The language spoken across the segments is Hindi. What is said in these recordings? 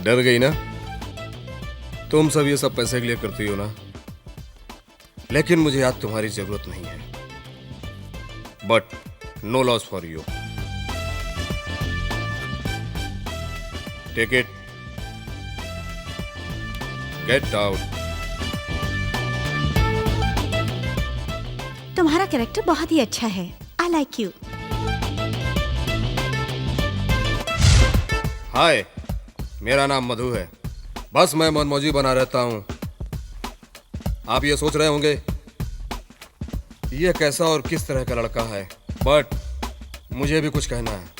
डर गई ना? तुम सब ये सब पैसे के लिए करती हो ना, लेकिन मुझे आज तुम्हारी जरूरत नहीं है। But no loss for you. Take it, get out. तुम्हारा कैरेक्टर बहुत ही अच्छा है। I like you. हाय, मेरा नाम मधु है। बस मैं मनमौजी बना रहता हूं। आप ये सोच रहे होंगे ये कैसा और किस तरह का लड़का है, बट मुझे भी कुछ कहना है।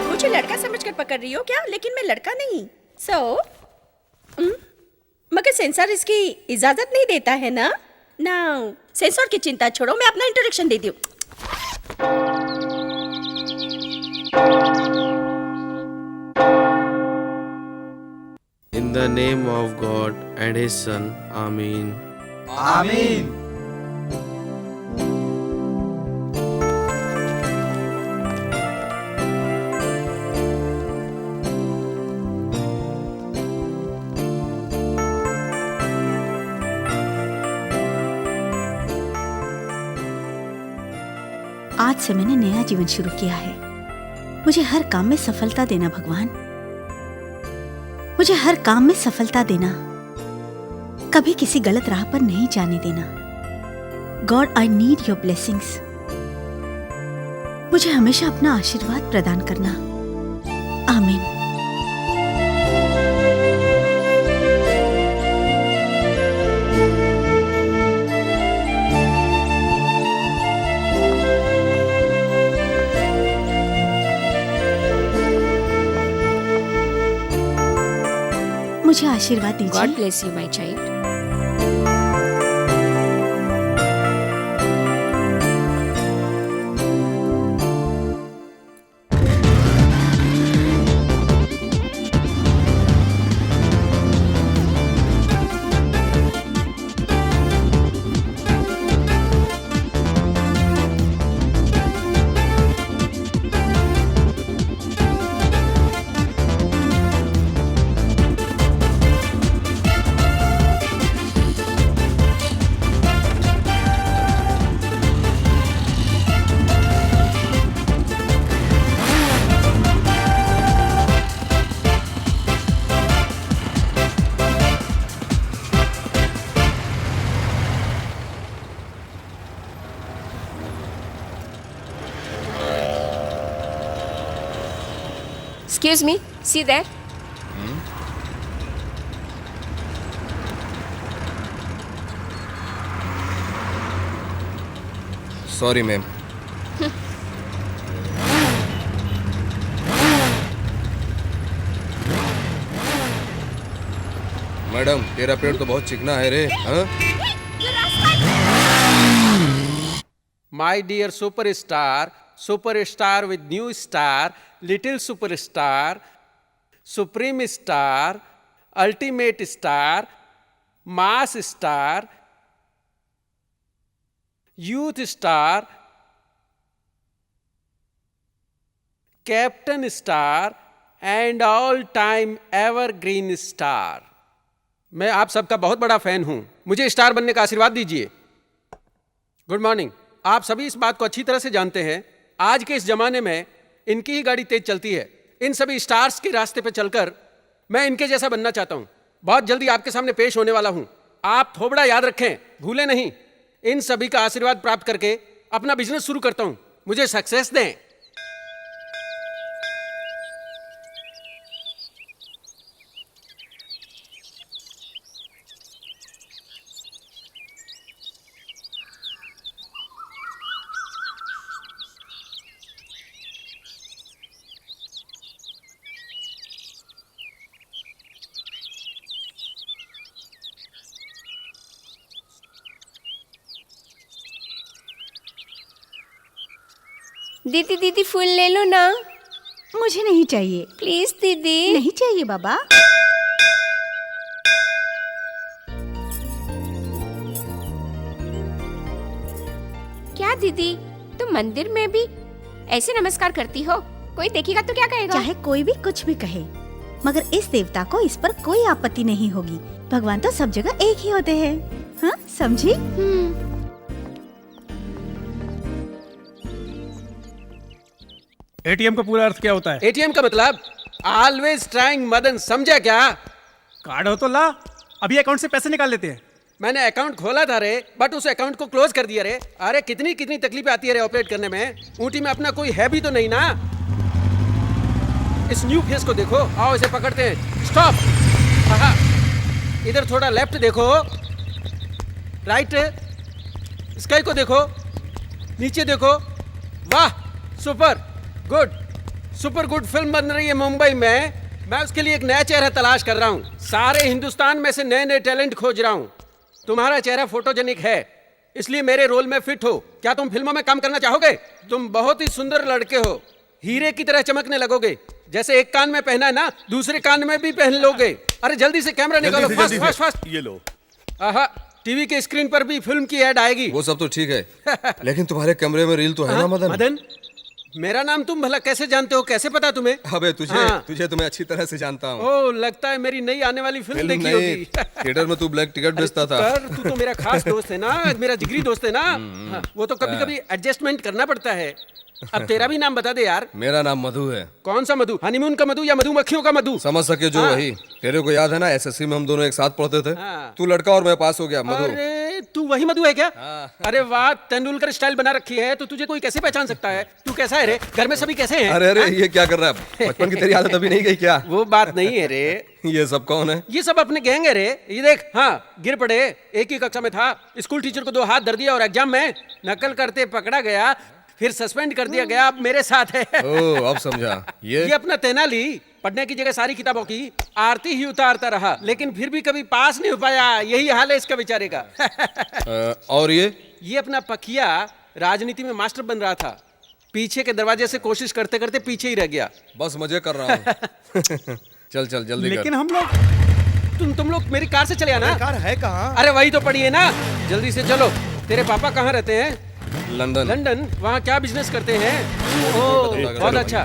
मुझे लड़का समझकर पकड़ रही हो क्या? लेकिन मैं लड़का नहीं। मगर सेंसर इसकी इजाजत नहीं देता है ना? नाउ सेंसर की चिंता छोड़ो, मैं अपना इंट्रोडक्शन देती हूँ। In the name of God and His Son, Amen. आमीन। आज से मैंने नया जीवन शुरू किया है। मुझे हर काम में सफलता देना भगवान, मुझे हर काम में सफलता देना, कभी किसी गलत राह पर नहीं जाने देना। God, I need your blessings. मुझे हमेशा अपना आशीर्वाद प्रदान करना। आमीन। मुझे आशीर्वाद दीजिए। God bless you my child. Excuse me, see there? Sorry ma'am. Madam, तेरा पेड़ तो बहुत चिकना है रे। हाँ? My dear superstar, superstar with new star, little superstar, supreme star, ultimate star, mass star, youth star, captain star, and all-time evergreen star. मैं आप सबका बहुत बड़ा फैन हूं। मुझे स्टार बनने का आशीर्वाद दीजिए। Good morning. आप सभी इस बात को अच्छी तरह से जानते हैं, आज के इस जमाने में इनकी ही गाड़ी तेज चलती है। इन सभी स्टार्स के रास्ते पे चलकर मैं इनके जैसा बनना चाहता हूं। बहुत जल्दी आपके सामने पेश होने वाला हूं। आप थोबड़ा याद रखें, भूलें नहीं। इन सभी का आशीर्वाद प्राप्त करके अपना बिजनेस शुरू करता हूं। मुझे सक्सेस दें। दीदी दीदी फूल ले लो ना, मुझे नहीं चाहिए। प्लीज दीदी। नहीं चाहिए बाबा। क्या दीदी, तुम मंदिर में भी ऐसे नमस्कार करती हो? कोई देखेगा तो क्या कहेगा? चाहे कोई भी कुछ भी कहे, मगर इस देवता को इस पर कोई आपत्ति नहीं होगी। भगवान तो सब जगह एक ही होते हैं, हाँ समझी? एटीएम का पूरा अर्थ क्या होता है? एटीएम का मतलब ऑलवेज ट्राइंग मदन, समझा क्या? कार्ड हो तो ला, अभी अकाउंट से पैसे निकाल लेते हैं। मैंने अकाउंट खोला था रे, बट उस अकाउंट को क्लोज कर दिया रे। अरे कितनी कितनी तकलीफें आती है रे ऑपरेट करने में। ऊटी में अपना कोई है भी तो नहीं ना। इस न्यू फेस को देखो, आओ इसे पकड़ते हैं। स्टॉप। हाँ, इधर थोड़ा लेफ्ट देखो, राइट, स्काई को देखो, नीचे देखो। वाह, super good, super good film बन रही है मुंबई में। मैं उसके लिए एक नया चेहरा तलाश कर रहा हूँ। सारे हिंदुस्तान में से नए नए टैलेंट खोज रहा हूँ। तुम्हारा चेहरा फोटोजेनिक है, इसलिए मेरे रोल में फिट हो। क्या तुम फिल्मों में काम करना चाहोगे? तुम बहुत ही सुंदर लड़के हो, हीरे की तरह चमकने लगोगे। जैसे एक कान में पहना है ना, दूसरे कान में भी पहन लोगे। अरे जल्दी से कैमरा निकालो, फास्ट फास्ट फास्ट। ये लो। आहा, टीवी के स्क्रीन पर भी फिल्म की ऐड आएगी। वो सब तो ठीक है, लेकिन तुम्हारे कमरे में रील तो है ना मदन? मदन, मेरा नाम तुम भला कैसे जानते हो? कैसे पता तुम्हें? अबे तुझे हाँ। तुझे तो मैं अच्छी तरह से जानता हूँ। ओ, लगता है मेरी नई आने वाली फिल्म देखी नहीं, होगी। थिएटर में तू ब्लैक टिकट बेचता था। पर तू तो मेरा खास दोस्त है ना, मेरा जिगरी दोस्त है ना। हाँ, वो तो कभी कभी एडजस्टमेंट करना पड़ता है। अब तेरा भी नाम बता दे यार। मेरा नाम मधु है। कौन सा मधु? हनीमून का मधु या मधुमक्खियों का मधु? समझ सके जो हाँ। वही। तेरे को याद है ना, एसएससी में हम दोनों एक साथ पढ़ते थे। हाँ। तू लड़का और मैं पास हो गया। मधु। अरे तू वही मधु है क्या? हाँ। अरे वाह, तेंदुलकर स्टाइल बना रखी है, तो तुझे कोई कैसे पहचान सकता है? तू कैसा है रे? घर में सभी कैसे हैं? अरे अरे, ये क्या कर रहा है? बचपन की तेरी आदत अभी नहीं गई क्या? वो बात नहीं है रे। ये सब कौन है? ये सब अपने गैंग है रे। ये देख, हाँ, गिर पड़े, एक ही कक्षा में था। स्कूल टीचर को 2 हाथ दर दिया और एग्जाम में नकल करते पकड़ा गया, फिर सस्पेंड कर दिया गया। अब मेरे साथ है। ओ, अब समझा। ये अपना तेनाली पढ़ने की जगह सारी किताबों की आरती ही उतारता रहा, लेकिन फिर भी कभी पास नहीं हो पाया। यही हाल है इसका बेचारे का। और ये अपना पकिया राजनीति में मास्टर बन रहा था, पीछे के दरवाजे से कोशिश करते करते पीछे ही रह गया। बस मजे कर रहा हूँ। चल चल जल्दी लेकिन कर। हम लोग तुम लोग मेरी कार से चले आना। कार है कहाँ? अरे वही तो पड़ी है ना, जल्दी से चलो। तेरे पापा कहाँ रहते हैं? लंदन। लंदन? वहाँ क्या बिजनेस करते हैं? ओह, बहुत अच्छा।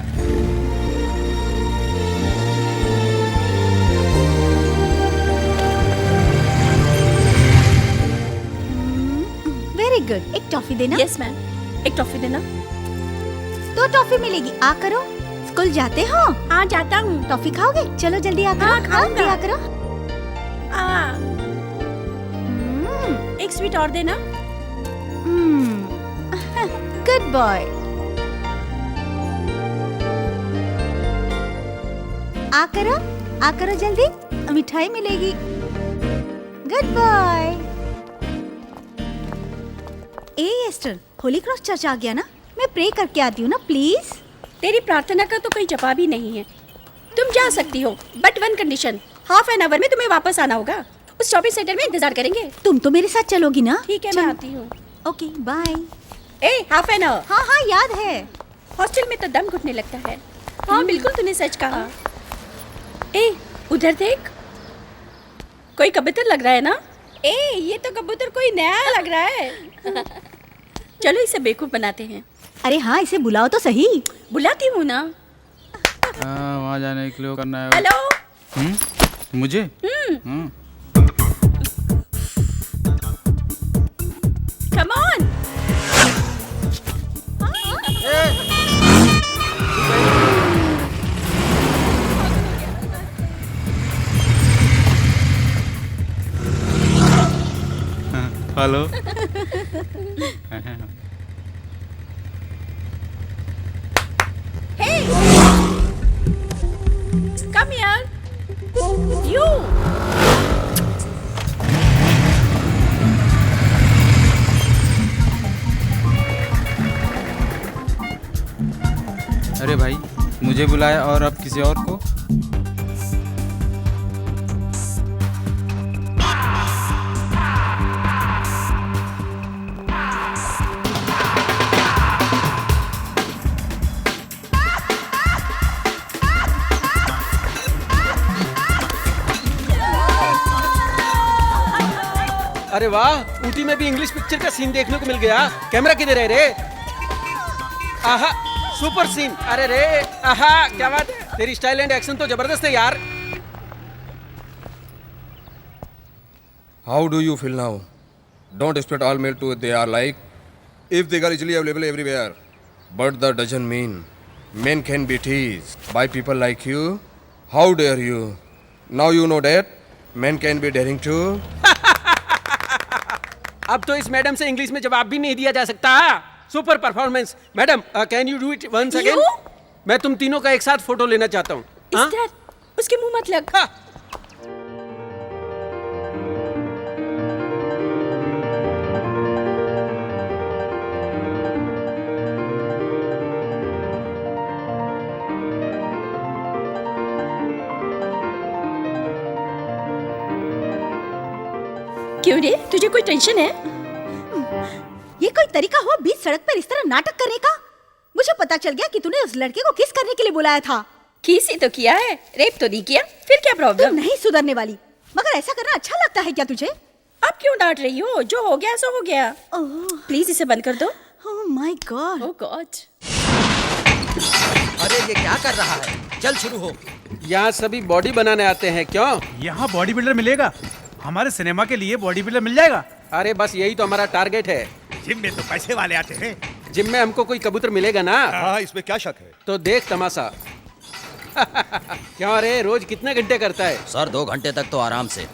Very good. एक टॉफी देना। यस मैम, एक टॉफी देना। 2 टॉफी मिलेगी। आ करो। स्कूल जाते हो? हाँ जाता हूँ। टॉफी खाओगे? चलो जल्दी आ करो। हाँ, खाऊंगा। आ करो। एक स्वीट और देना। Good boy. आ करो जल्दी, मिठाई मिलेगी। Good boy. ए एस्टर, होली क्रॉस चर्च आ गया ना? मैं प्रे करके आती हूँ ना, प्लीज। तेरी प्रार्थना का तो कोई जवाब ही नहीं है। तुम जा सकती हो, but one condition, half an our में तुम्हें वापस आना होगा। उस शॉपिंग सेंटर में इंतजार करेंगे। तुम तो मेरे साथ चलोगी ना? ठीक है, मैं आती हूँ। Okay bye. A, half an hour. हाँ हाँ याद है। हॉस्टल में तो दम घुटने लगता है। हाँ बिल्कुल, तूने सच कहा। ए, उधर देख, कोई कबूतर लग रहा है ना? ए, ये तो कबूतर कोई नया लग रहा है। चलो इसे बेवकूफ बनाते हैं। अरे हाँ, इसे बुलाओ तो सही। बुलाती हूँ ना। वहाँ जाने के लिए करना है। हेलो। मुझे? Come on. Hello. Hey! Come here. You. अरे भाई, मुझे बुलाया और अब किसी और को? अरे वाह, ऊटी में भी इंग्लिश पिक्चर का सीन देखने को मिल गया। कैमरा किधर है रे? आहा, सुपर सीन। अरे रे, आहा, क्या बात है। तेरी स्टाइल एंड एक्शन तो जबरदस्त है यार। How do you feel now? Don't expect all male to they are like. If they are easily available everywhere. But that doesn't mean men can be teased by people like you. How dare you? Now you know that men can be daring too. अब तो इस मैडम से इंग्लिश में जवाब भी नहीं दिया जा सकता। Super performance. Madam, can you do it once again? You? मैं तुम तीनों का एक साथ फोटो लेना चाहता हूँ। हाँ? इधर, उसके मुंह मत लग। हाँ। क्यों रे, तुझे कोई टेंशन है? ये कोई तरीका हो बीच सड़क पर इस तरह नाटक करने का? मुझे पता चल गया कि तूने उस लड़के को किस करने के लिए बुलाया था। किस ही तो किया है, रेप तो नहीं किया। फिर क्या तू प्रॉब्लम? नहीं सुधरने वाली, मगर ऐसा करना अच्छा लगता है क्या तुझे? आप क्यों डांट रही हो? जो हो गया सो हो गया। ओह प्लीज इसे बंद कर दो। My God. Oh God. अरे ये क्या कर रहा है? चल शुरू हो। यहाँ सभी बॉडी बनाने आते हैं क्यों? यहाँ बॉडी बिल्डर मिलेगा? हमारे सिनेमा के लिए बॉडी बिल्डर मिल जाएगा? अरे बस यही तो हमारा टारगेट है। जिम में तो पैसे वाले आते हैं। जिम में हमको कोई कबूतर मिलेगा ना? हाँ, इसमें क्या शक है? तो देख तमाशा। क्यों रे, रोज कितने घंटे करता है? सर 2 घंटे तक तो आराम से।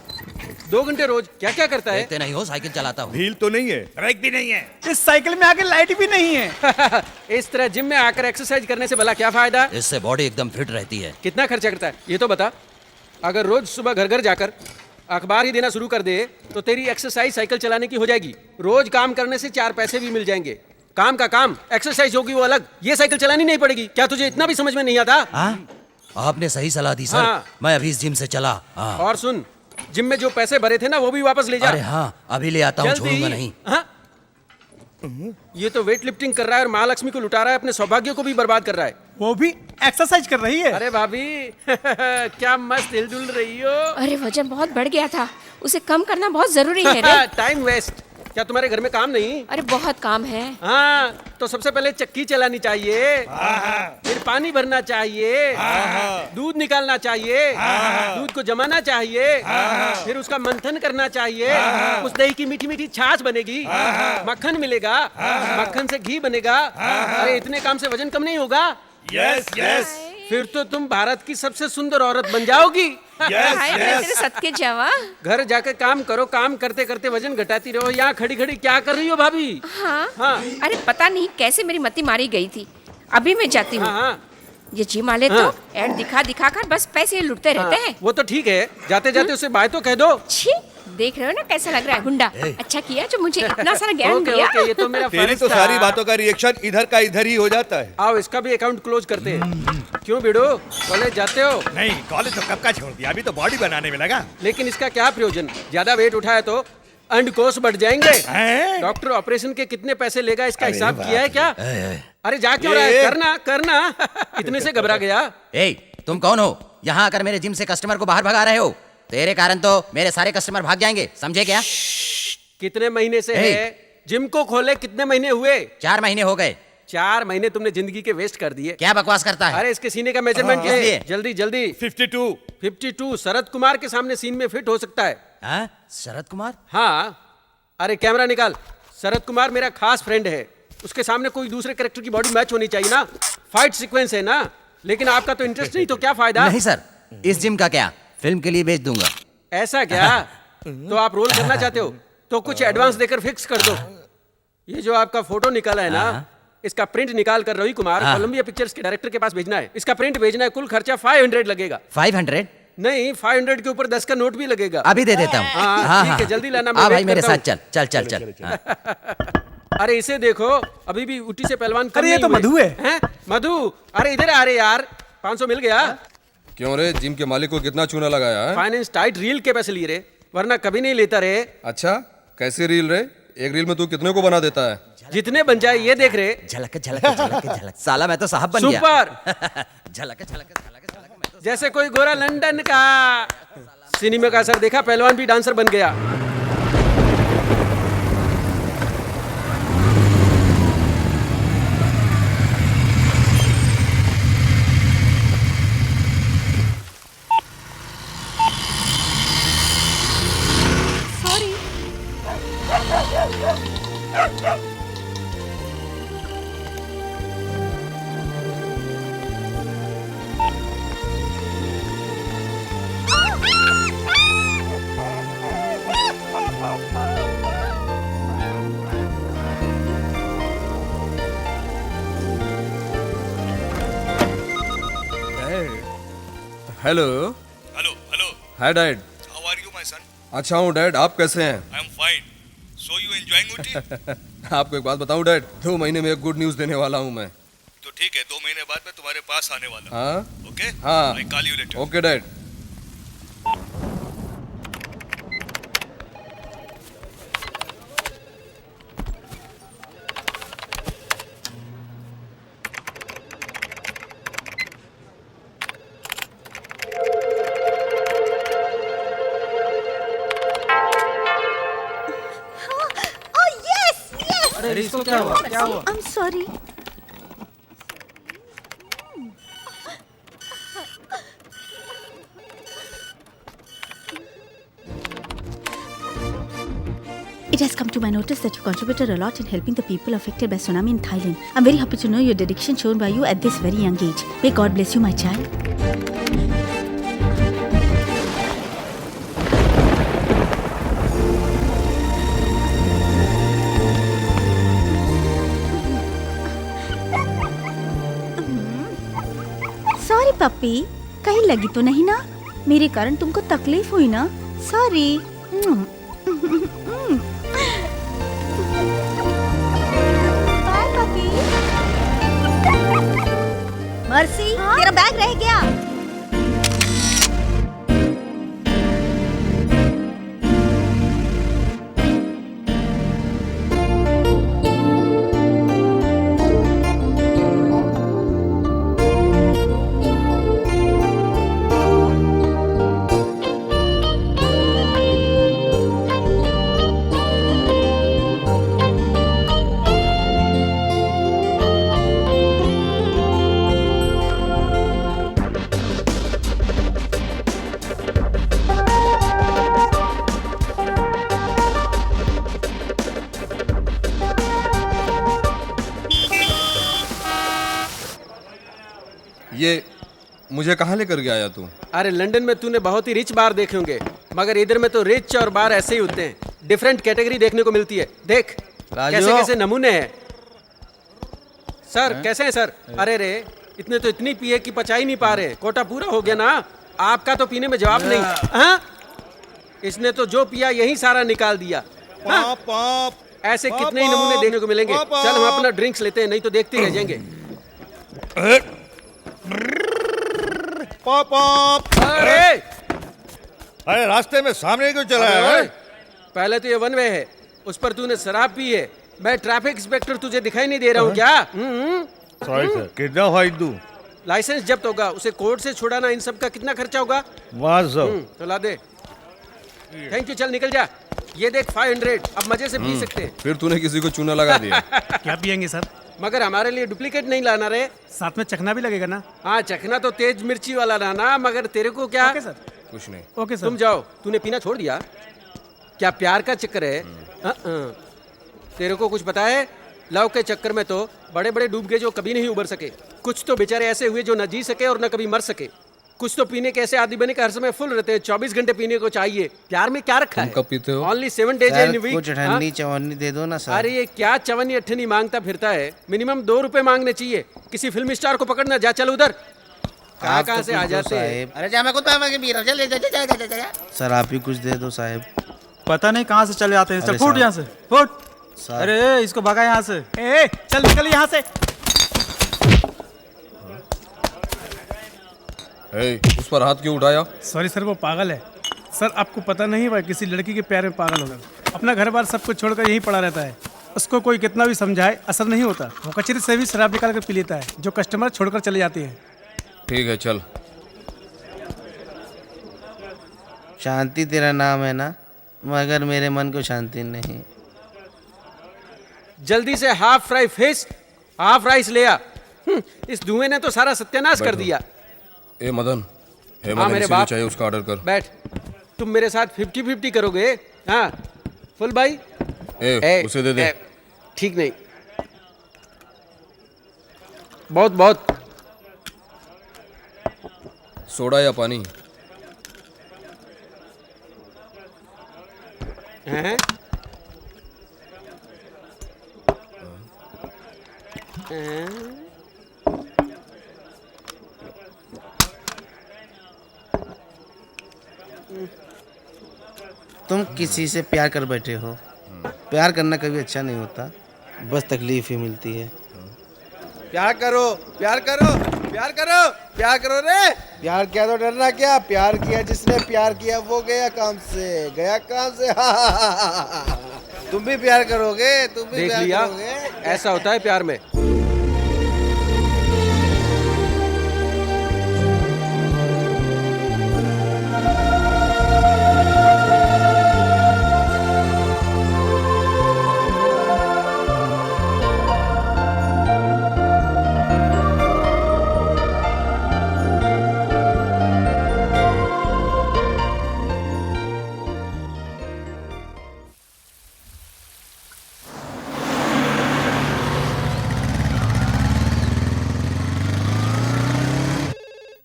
2 घंटे रोज? क्या क्या करता है? देखते नहीं हो, साइकिल चलाता हूँ। व्हील तो नहीं है, ब्रेक भी नहीं है। इस साइकिल में आगे लाइट भी नहीं है। इस तरह जिम में आकर एक्सरसाइज करने से भला क्या फायदा? इससे बॉडी एकदम फिट रहती है। कितना खर्चा करता है ये तो बता। अगर रोज सुबह घर घर जाकर अखबार ही देना शुरू कर दे तो तेरी एक्सरसाइज साइकिल चलाने की हो जाएगी। रोज काम करने से 4 पैसे भी मिल जाएंगे। काम का काम, एक्सरसाइज होगी वो अलग। ये साइकिल चलानी नहीं पड़ेगी। क्या तुझे इतना भी समझ में नहीं आता? हाँ? आपने सही सलाह दी सर। हाँ। मैं अभी इस जिम से चला। हाँ। और सुन, जिम में जो पैसे भरे थे ना वो भी वापस ले जा। अरे हाँ, अभी ले आता हूँ, जल्दी। छोड़ूंगा नहीं। हाँ? ये तो वेट लिफ्टिंग कर रहा है और महालक्ष्मी को लुटा रहा है, अपने सौभाग्य को भी बर्बाद कर रहा है। वो भी एक्सरसाइज कर रही है। अरे भाभी क्या मस्त हिलडुल रही हो। अरे वजन बहुत बढ़ गया था, उसे कम करना बहुत जरूरी है रे। Time waste. क्या तुम्हारे घर में काम नहीं? अरे बहुत काम है। हाँ, तो सबसे पहले चक्की चलानी चाहिए, फिर पानी भरना चाहिए, दूध निकालना चाहिए, दूध को जमाना चाहिए, फिर उसका मंथन करना चाहिए, उस दही की मीठी मीठी छाछ बनेगी, मक्खन मिलेगा, मक्खन से घी बनेगा। अरे इतने काम से वजन कम नहीं होगा? Yes yes. फिर तो तुम भारत की सबसे सुंदर औरत बन जाओगी। हाय मैं तेरे सदके जावा। घर जाकर काम करो, काम करते करते वजन घटाती रहो। यहाँ खड़ी खड़ी क्या कर रही हो भाभी? हाँ? हाँ। अरे पता नहीं कैसे मेरी मति मारी गई थी। अभी मैं जाती हूँ। हाँ, ये जिम वाले तो ऐड दिखा दिखा कर बस पैसे लुटते रहते हैं। वो तो ठीक है, जाते जाते उसे बाय तो कह दो। छी, देख रहे हो ना कैसा लग रहा है गुंडा। अच्छा किया जो मुझे इतना सारा ज्ञान ओके दिया। ओके, ये तो मेरा तेरी फर्ज तो था। सारी बातों का रिएक्शन इधर का इधर ही हो जाता है। आओ इसका भी अकाउंट क्लोज करते हैं। क्यों बिडो, कॉलेज जाते हो? नहीं, कॉलेज तो कब का छोड़ दिया, अभी तो बॉडी बनाने में लगा। लेकिन इसका क्या प्रयोजन? ज्यादा वेट उठाया तो अंडकोश बढ़ जाएंगे। हैं? डॉक्टर ऑपरेशन के कितने पैसे लेगा इसका अरे हिसाब बाप किया है क्या? अरे जा क्यों रहा है? ये- करना करना। इतने से घबरा गया। ए, तुम कौन हो? यहाँ आकर मेरे जिम से कस्टमर को बाहर भगा रहे हो। तेरे कारण तो मेरे सारे कस्टमर भाग जाएंगे, समझे क्या? कितने महीने से ए। है? जिम को खोले कितने महीने हुए? 4 महीने हो गए। 4 महीने तुमने जिंदगी के वेस्ट कर दिए। क्या बकवास करता है? अरे इसके सीने का मेजरमेंट किस लिए? जल्दी जल्दी। 52। 52 शरद कुमार के सामने सीन में फिट हो सकता है। हाँ? शरद कुमार? हाँ, अरे कैमरा निकाल। शरद कुमार मेरा खास फ्रेंड है, उसके सामने कोई दूसरे कैरेक्टर की बॉडी मैच होनी चाहिए ना। फाइट सीक्वेंस है ना। लेकिन आपका तो इंटरेस्ट नहीं, तो क्या फायदा? नहीं सर, इस जिम का क्या, फिल्म के लिए बेच दूंगा। ऐसा क्या? तो आप रोल करना चाहते हो तो कुछ एडवांस देकर फिक्स कर दो। ये जो आपका फोटो निकाला है ना, इसका प्रिंट निकाल कर रवि कुमार कोलंबिया पिक्चर्स के डायरेक्टर के पास भेजना है। इसका प्रिंट भेजना है, कुल खर्चा 500 लगेगा। 500? नहीं, 500 के ऊपर 10 का नोट भी लगेगा। अभी दे देता हूँ। हाँ, ठीक है, जल्दी लाना, मैं हाँ भाई वेट मेरे करता साथ चल चल चल चल। हाँ। अरे इसे देखो, अभी भी उठी से पहलवान कम अरे ये नहीं तो हुए। मधु है। हैं? मधु, अरे इधर आ रे यार, 500 मिल गया। क्यों रे, जिम के मालिक को कितना चूना लगाया है? फाइनेंस टाइट, रील के पैसे लिए रे, वरना कभी नहीं लेता रे। अच्छा, कैसे रील रे? एक रील में तू कितने को बना देता है? जितने बन जाए ये देख रे। झलक झलक झलक झलक, साला मैं तो साहब बन गया। सुपर। झलक झलक झलक झलक, मैं तो जैसे कोई गोरा लंदन का। सिनेमा का असर देखा, पहलवान भी डांसर बन गया। Hello. Hello hello. Hi dad. How are you my son? अच्छा हूँ डैड, आप कैसे हैं? I am fine. So you enjoying Ooty? आपको एक बात बताऊं डैड, 2 महीने में एक गुड न्यूज़ देने वाला हूँ मैं। तो ठीक है, 2 महीने बाद मैं तुम्हारे पास आने वाला हूँ। हाँ ओके? हाँ। I call you later. Okay dad. Oh yes, yes. अरे इसको क्या हुआ? क्या हुआ? I'm sorry. It has come to my notice that you contributed a lot in helping the people affected by tsunami in Thailand. I'm very happy to know your dedication shown by you at this very young age. May God bless you, my child. Sorry puppy, कहीं लगी तो नहीं ना? मेरे कारण तुमको तकलीफ हुई ना? सॉरी। बाय पप्पी। मर्सी, तेरा बैग रह गया। ये मुझे कहाँ लेकर के आया तू? अरे लंदन में तूने बहुत ही रिच बार देखे होंगे, मगर इधर में तो रिच और बार ऐसे ही होते हैं। डिफरेंट कैटेगरी देखने को मिलती है। देख कैसे कैसे नमूने हैं। सर कैसे हैं सर? अरे रे, इतने तो इतनी पिए कि पचा ही नहीं पा रहे। कोटा पूरा हो गया ना? आपका तो पीने में जवाब नहीं। हाँ? इसने तो जो पिया यही सारा निकाल दिया। हाँ? ऐसे कितने ही नमूने देखने को मिलेंगे। चल हम अपना ड्रिंक्स लेते हैं, नहीं तो देखते रह जाएंगे। अरे अरे रास्ते में सामने क्यों चला है? पहले तो ये वन वे है, उस पर तूने शराब पी है। मैं ट्रैफिक इंस्पेक्टर, तुझे दिखाई नहीं दे रहा हूँ क्या? सॉरी सर, कितना फाइन दूं? लाइसेंस जब्त होगा, उसे कोर्ट से छुड़ाना, इन सब का कितना खर्चा होगा? 500। तो ला दे। थैंक यू, चल निकल जा। ये देख 500, अब मजे से पी सकते हैं। फिर तूने किसी को चूना लगा दिया। क्या पियेंगे सर? मगर हमारे लिए डुप्लीकेट नहीं लाना रे। साथ में चखना भी लगेगा ना? हाँ चखना तो तेज मिर्ची वाला लाना, मगर तेरे को क्या? Okay sir. कुछ नहीं। Okay sir. तुम जाओ। तूने पीना छोड़ दिया क्या? प्यार का चक्कर है? तेरे को कुछ पता है? लव के चक्कर में तो बड़े बड़े डूब गए जो कभी नहीं उबर सके। कुछ तो बेचारे ऐसे हुए जो न जी सके और न कभी मर सके। कुछ तो पीने के ऐसे आदि बने के हर समय फुल रहते हैं, 24 घंटे पीने को चाहिए। प्यार में क्या रखा है? तुम कब पीते हो? Only 7 days in a week। कुछ ठंडी चवन्नी दे दो ना सर। अरे ये क्या चवन्नी अठनी मांगता फिरता है? मिनिमम 2 रुपए मांगने चाहिए। किसी फिल्म स्टार को पकड़ना, जा चल उधर। कहाँ से आ जाते हैं? अरे जा मैं को सर आप ही कुछ दे दो साहब। पता नहीं कहाँ से चले आते हैं। चल अरे फुट साहब। यहाँ से, फुट। सर। अरे इसको भगा यहाँ से। ए चल निकल यहाँ से। उस पर हाथ क्यों उठाया? सॉरी सर, वो पागल है। सर आपको पता नहीं, वह किसी लड़की के प्यार में पागल हो गया। अपना घर बार सब कुछ छोड़कर यहीं पड़ा रहता है। उसको कोई कितना भी समझाए असर नहीं होता। वो कचरे से भी शराब निकाल कर पी लेता है, जो कस्टमर छोड़कर चले जाते हैं। ठीक है चल। शांति तेरा नाम है ना, मगर मेरे मन को शांति नहीं। जल्दी से half fry fish, half rice ले आ। इस धुएं ने तो सारा सत्यानाश कर दिया। ए मदन, हाँ मदन मेरे इसे जो बाप, चाहिए उसका ऑर्डर कर। बैठ। तुम मेरे साथ 50-50 करोगे? हाँ फुल भाई। उसे दे दे। ठीक नहीं, बहुत बहुत। सोडा या पानी? हैं? तुम किसी से प्यार कर बैठे हो। प्यार करना कभी अच्छा नहीं होता, बस तकलीफ ही मिलती है। प्यार करो, प्यार करो, प्यार करो, प्यार करो रे। प्यार किया तो डरना क्या, प्यार किया जिसने प्यार किया वो गया काम से, गया काम से। तुम भी प्यार करोगे, तुम भी देख प्यार लिया, करोगे। ऐसा होता है प्यार में।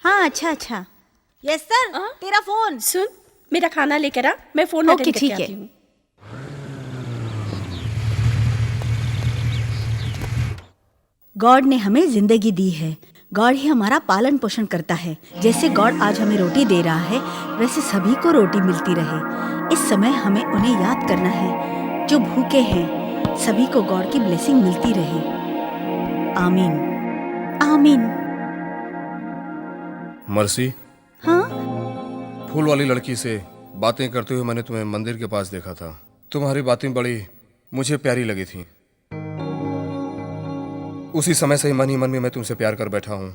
हाँ अच्छा अच्छा। यस सर, तेरा फोन। सुन, मेरा खाना लेकर आ, मैं फोन ओके, अटेंड करके ठीक है। आती हूँ। गॉड ने हमें जिंदगी दी है, गॉड ही हमारा पालन पोषण करता है। जैसे गॉड आज हमें रोटी दे रहा है, वैसे सभी को रोटी मिलती रहे। इस समय हमें उन्हें याद करना है जो भूखे हैं। सभी को गॉड की ब्लेसिंग मिलती रहे। आमीन आमीन। मर्सी, हाँ फूल वाली लड़की से बातें करते हुए मैंने तुम्हें मंदिर के पास देखा था। तुम्हारी बातें बड़ी मुझे प्यारी लगी थी। उसी समय से ही मन में मैं तुमसे प्यार कर बैठा हूँ।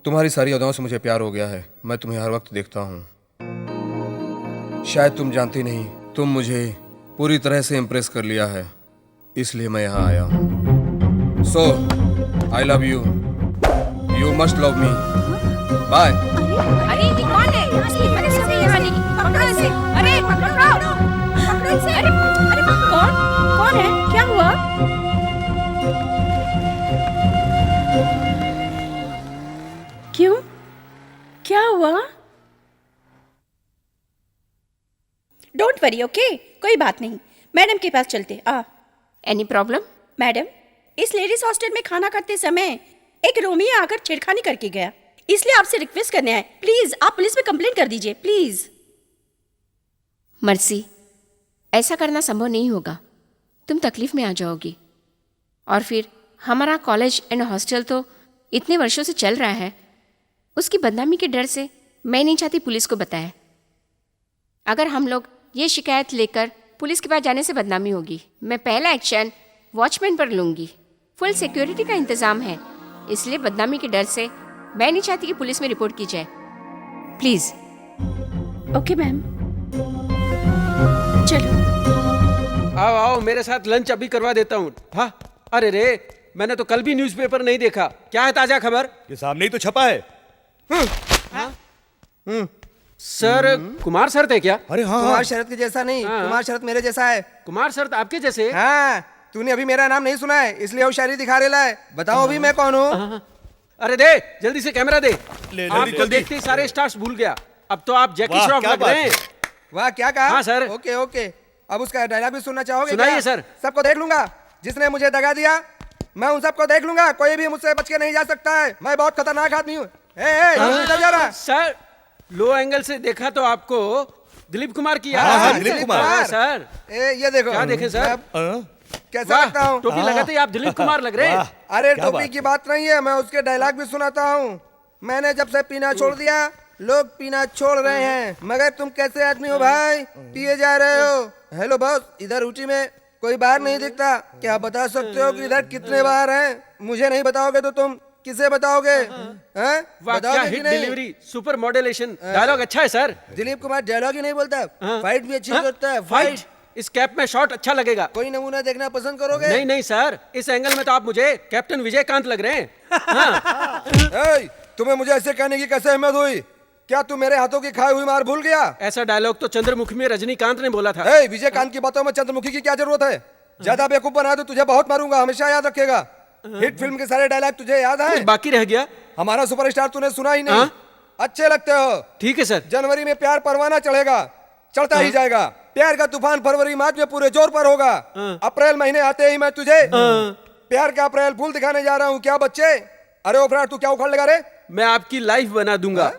तुम्हारी सारी अदाओं से मुझे प्यार हो गया है। मैं तुम्हें हर वक्त देखता हूँ। शायद तुम जानती नहीं, तुम मुझे पूरी तरह से इम्प्रेस कर लिया है, इसलिए मैं यहाँ आया हूँ। So I love you, you must love me. Bye. अरे ये कौन है? इसकी मदद से यहाँ आने की। पकड़ो इसे। अरे पकड़ो, पकड़ो इसे। अरे कौन कौन है? क्या हुआ? क्यों? क्या हुआ? डोंट वरी, ओके, कोई बात नहीं। मैडम के पास चलते। Any problem? मैडम, इस लेडीज हॉस्टल में खाना खाते समय एक रोमिया आकर छेड़खानी करके गया, इसलिए आपसे रिक्वेस्ट करने आए। प्लीज आप पुलिस में कंप्लेंट कर दीजिए, प्लीज। मर्सी, ऐसा करना संभव नहीं होगा। तुम तकलीफ में आ जाओगी। और फिर हमारा कॉलेज एंड हॉस्टल तो इतने वर्षों से चल रहा है, उसकी बदनामी के डर से मैं नहीं चाहती पुलिस को बताए। अगर हम लोग ये शिकायत लेकर पुलिस के पास जाने से बदनामी होगी। मैं पहला एक्शन वॉचमैन पर लूंगी। फुल सिक्योरिटी का इंतजाम है, इसलिए बदनामी के डर से मैं नहीं चाहती कि पुलिस में रिपोर्ट की जाए। प्लीज। ओके मैम, चलो। आओ आओ, मेरे साथ लंच अभी करवा देता हूँ। हाँ, अरे रे, मैंने तो कल भी न्यूज़पेपर नहीं देखा। क्या है ताजा खबर? ये सामने ही तो छपा है। सर, कुमार सर थे क्या? अरे हाँ कुमार शरद के जैसा नहीं, कुमार शरद मेरे जैसा है। कुमार सर आपके जैसे? हाँ, तूने अभी मेरा नाम नहीं सुना है, इसलिए होशियारी दिखा रहा है। बताओ अभी मैं कौन हूँ? अरे दे, जल्दी से कैमरा दे। ले, आप जल्दी, तो जल्दी। देखते ही सारे स्टार्स भूल गया। अब तो आप जैकी वाह, श्रॉफ क्या लग बात रहे हैं। वाह, क्या कहा? हाँ, सर। ओके ओके, अब उसका डायलॉग भी सुनना चाहोगे? सुनाइए, क्या? सर। सबको देख लूंगा जिसने मुझे दगा दिया, मैं उन सबको देख लूंगा। कोई भी मुझसे बच के नहीं जा सकता है। मैं बहुत खतरनाक आदमी हूँ। इधर जा रहा। सर, लो एंगल से देखा तो आपको दिलीप कुमार की याद हाँ, आ हाँ, गई। दिलीप कुमार। हाँ, सर। ये देखो, क्या देखें सर? मैं कैसा वाह, लगता हूँ? टोपी लगाते ही आप दिलीप कुमार लग रहे हैं। अरे क्या टोपी बात की बात नहीं है, मैं उसके डायलॉग भी सुनाता हूँ। मैंने जब से पीना छोड़ दिया, लोग पीना छोड़ रहे हैं, मगर तुम कैसे आदमी हो भाई, पिए जा रहे हो। हेलो बॉस, इधर ऊटी में कोई बाहर नहीं दिखता, क्या बता सकते हो कि इधर कितने बाहर हैं? मुझे नहीं बताओगे तो तुम किसे बताओगे? हैं? वाह, क्या बताओगे कि हिट नहीं? डिलीवरी, सुपर मॉड्यूलेशन, डायलॉग अच्छा है सर। दिलीप कुमार डायलॉग ही नहीं बोलता, हाँ। फाइट भी अच्छी हाँ? करता है। फाइट? इस कैप में शॉट अच्छा लगेगा। कोई नमूना देखना पसंद करोगे? नहीं नहीं सर, इस एंगल में तो आप मुझे कैप्टन विजयकांत लग रहे हैं। हाँ। तुम्हें मुझे ऐसे कहने की कैसे हिम्मत हुई? क्या तू मेरे हाथों की खाई हुई मार भूल गया? ऐसा डायलॉग तो चंद्रमुखी में रजनीकांत ने बोला था। विजयकांत की बातों में चंद्रमुखी की क्या जरूरत है? ज्यादा बेवकूफ बना तो तुझे बहुत मारूंगा, हमेशा याद रखेगा। हिट फिल्म के सारे डायलॉग तुझे याद है? कुछ बाकी रह गया? हमारा सुपरस्टार तूने सुना ही नहीं। हाँ? अच्छे लगते हो। ठीक है सर। जनवरी में प्यार परवाना चढ़ेगा, चढ़ता ही जाएगा। प्यार का तूफान फरवरी मार्च में पूरे जोर पर होगा। अप्रैल महीने आते ही मैं तुझे प्यार का अप्रैल फूल दिखाने जा रहा हूँ। क्या बच्चे? अरे ओफराट, तू क्या उखाड़ लगा रे? मैं आपकी लाइफ बना दूंगा,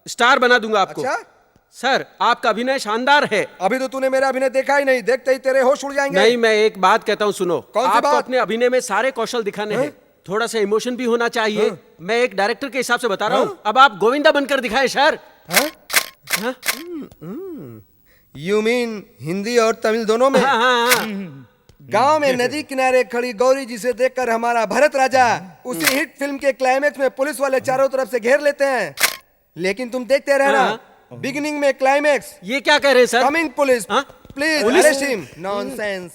स्टार बना दूंगा आपको। अच्छा, सर आपका अभिनय शानदार है। अभी तो तूने मेरा अभिनय देखा ही नहीं, देखते ही तेरे होश उड़ जाएंगे। नहीं, मैं एक बात कहता हूँ, सुनो। कौन सी आपको बात? अपने अभिनय में सारे कौशल दिखाने हैं, थोड़ा सा इमोशन भी होना चाहिए। मैं एक डायरेक्टर के हिसाब से बता रहा हूँ। अब आप गोविंदा बनकर दिखाएं सर। यू मीन हिंदी और तमिल दोनों में? गांव में नदी किनारे खड़ी गौरी जी से देखकर हमारा भरत राजा उसी हिट फिल्म के क्लाइमेक्स में पुलिस वाले चारों तरफ से घेर लेते हैं, लेकिन तुम देखते रहना, बिगिनिंग में क्लाइमेक्स। ये क्या कह रहे हैं sir? Coming police, please arrest him. Nonsense.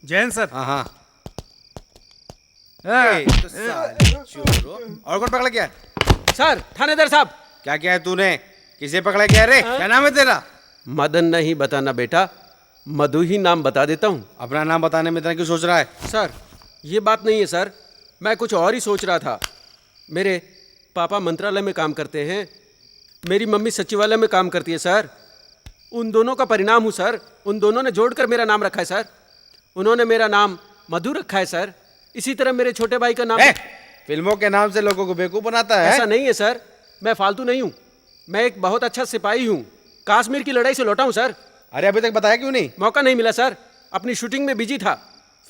Jain sir. हाँ और कौन पकड़ा गया? सर थानेदार साहब। क्या किया है तूने? किसे पकड़ा गया रे? क्या नाम है तेरा? मदन नहीं बताना बेटा, मधु ही नाम बता देता हूँ। अपना नाम बताने में इतना क्यों सोच रहा है? सर ये बात नहीं है सर, मैं कुछ और ही सोच रहा था। मेरे पापा मंत्रालय में काम करते हैं, मेरी मम्मी सचिवालय में काम करती है सर। उन दोनों का परिणाम हूँ सर, उन दोनों ने जोड़कर मेरा नाम रखा है सर। उन्होंने मेरा नाम मधु रखा है सर। इसी तरह मेरे छोटे भाई का नाम फिल्मों के नाम से लोगों को बेवकूफ बनाता है। ऐसा नहीं है सर, मैं फालतू नहीं हूँ, मैं एक बहुत अच्छा सिपाही हूँ, कश्मीर की लड़ाई से लौटा हूँ सर। अरे अभी तक बताया क्यों नहीं? मौका नहीं मिला सर, अपनी शूटिंग में बिजी था।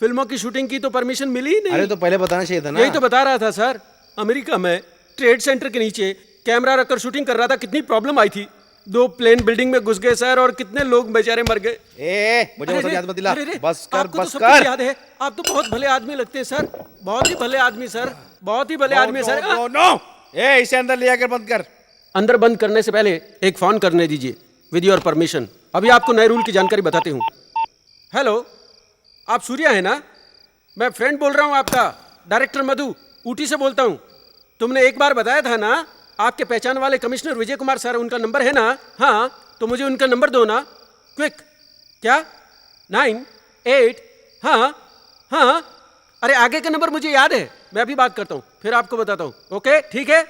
फिल्मों की शूटिंग की तो परमिशन मिली ही नहीं। अरे तो पहले बताना चाहिए था ना। यही तो बता रहा था सर, अमेरिका में ट्रेड सेंटर के नीचे कैमरा रखकर शूटिंग कर रहा था, कितनी प्रॉब्लम आई थी। 2 प्लेन बिल्डिंग में घुस गए सर और कितने लोग बेचारे मर गए। मुझे वो सब याद मत दिला। बस कर, आपको बस तो सब कर। कुछ याद है, आप तो बहुत भले आदमी लगते हैं सर, बहुत ही भले आदमी सर, बहुत ही भले आदमी सर। नो, इसे अंदर ले आकर बंद कर। अंदर बंद करने से पहले एक फोन करने दीजिए विद योर परमिशन। अभी आपको नए रूल की जानकारी बताती हूँ। हेलो, आप सूर्या है ना? मैं फ्रेंड बोल रहा हूँ आपका, डायरेक्टर मधु, ऊटी से बोलता हूँ। तुमने एक बार बताया था ना, आपके पहचान वाले कमिश्नर विजय कुमार सर, उनका नंबर है ना? हाँ, तो मुझे उनका नंबर दो ना, क्विक। क्या? 9 8? हाँ हाँ, अरे आगे का नंबर मुझे याद है, मैं अभी बात करता हूँ, फिर आपको बताता हूँ। ओके ठीक है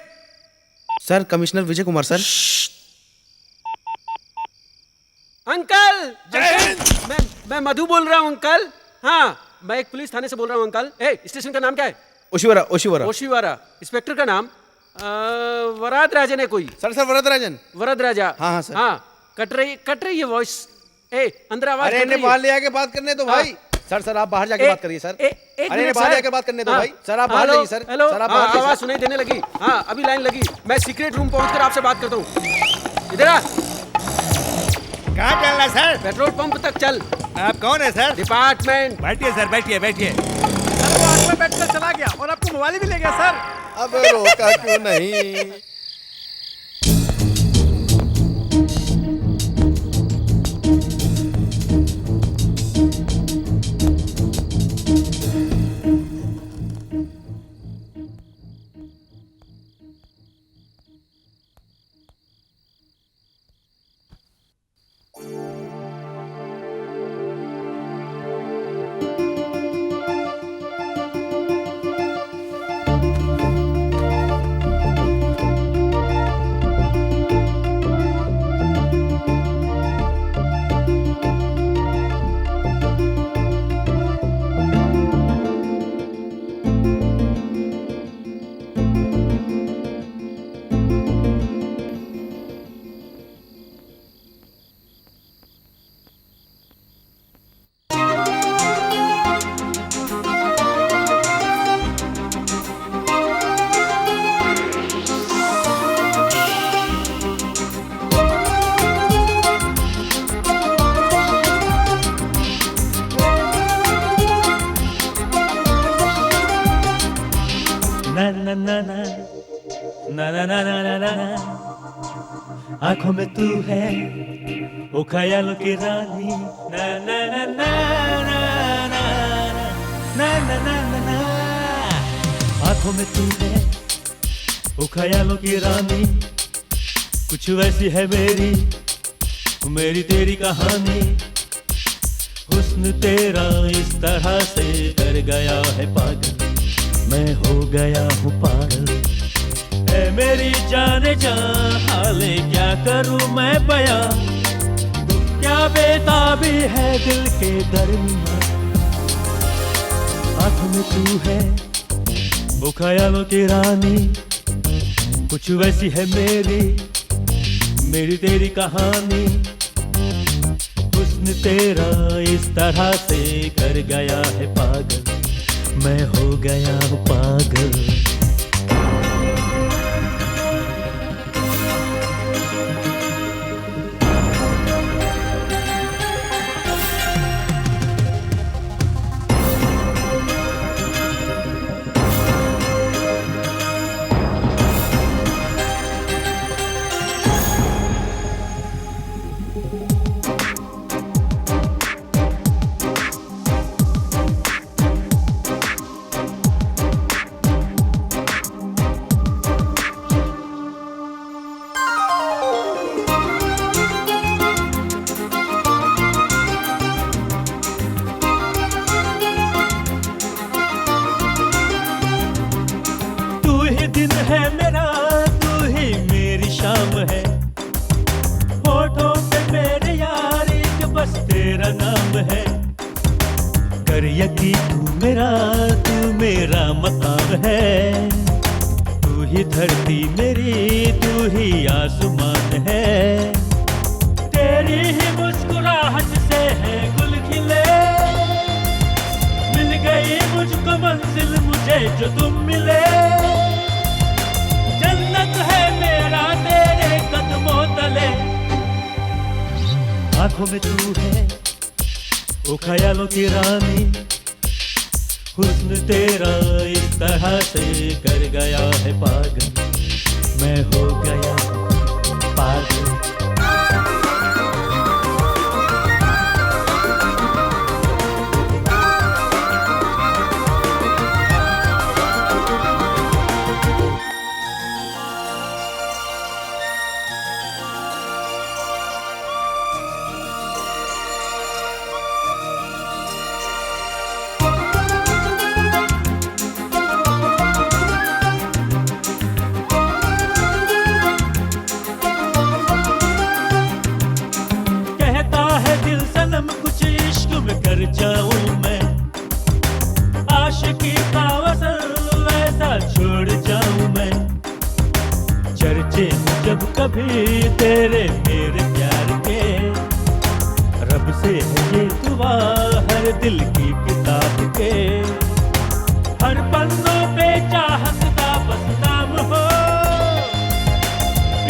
sir. Commissioner Vijay Kumar sir. Uncle, मैं मधु बोल रहा हूँ अंकल। हाँ, मैं एक पुलिस थाने से बोल रहा हूँ अंकल। स्टेशन का नाम क्या है? ओशिवारा। ओशिवारा। ओशिवारा। इंस्पेक्टर का नाम वरद राजन है कोई? सर वरद राजन। वरद राजा। हाँ सर। हाँ, कट रही है वॉइस। अंदर आवाज। अरे इन्हें बाहर ले आके बात करने दो भाई। सर आप बाहर जाके बात करिए सर। अरे बाहर जाके बात करने दो भाई। सर आप बाहर जाइए सर। हेलो, सर आप बाहर जाइए। आवाज सुनाई देने लगी। हाँ, अभी लाइन लगी, मैं सीक्रेट रूम पहुंचकर आपसे बात करता हूँ। इधर आ। कहाँ चलना सर? पेट्रोल पंप तक चल। आप कौन है सर? डिपार्टमेंट। बैठिए सर, बैठिए बैठिए। सर वो आग में बैठकर चला गया और आपको मोबाइल भी ले गया सर। अब रोका क्यों नहीं? आंखों में तू है वो ख्यालों की रानी ना ना ना ना ना ना ना ना ना ना ना। आंखों में तू है वो ख्यालों की रानी, कुछ वैसी है मेरी तेरी कहानी। हुस्न तेरा इस तरह से कर गया है पागल, मैं हो गया हूँ पागल। है मेरी जाने जा हाले क्या करूँ मैं बयां, क्या बेताबी है दिल के दरमियां। आँखों में तू है वो ख्यालों की रानी, कुछ वैसी है मेरी तेरी कहानी। हुस्न तेरा इस तरह से कर गया है पागल, मैं हो गया हूँ पागल। दिन है मेरा तू ही मेरी शाम है, होठों पे मेरे यार एक बस तेरा नाम है। कर यकीन तू मेरा मकाम है, तू ही धरती मेरी तू ही आसमान है। तेरी ही मुस्कुराहट से है गुल खिले, मिल गई मुझको मंजिल मुझे जो तुम मिले। जन्नत है मेरा तेरे कदमों तले, आंखों में तू है वो ख्यालों की रानी। हुस्न तेरा इस तरह से कर गया है पागल, मैं हो गया पागल। कुछ इश्क में कर जाऊं मैं, आशिकी का वसन वैसा छोड़ जाऊं मैं। चर्चे जब कभी तेरे मेरे प्यार के, रब से है ये दुआ हर दिल की किताब के। हर पन्नों पे चाहत का बस नाम हो,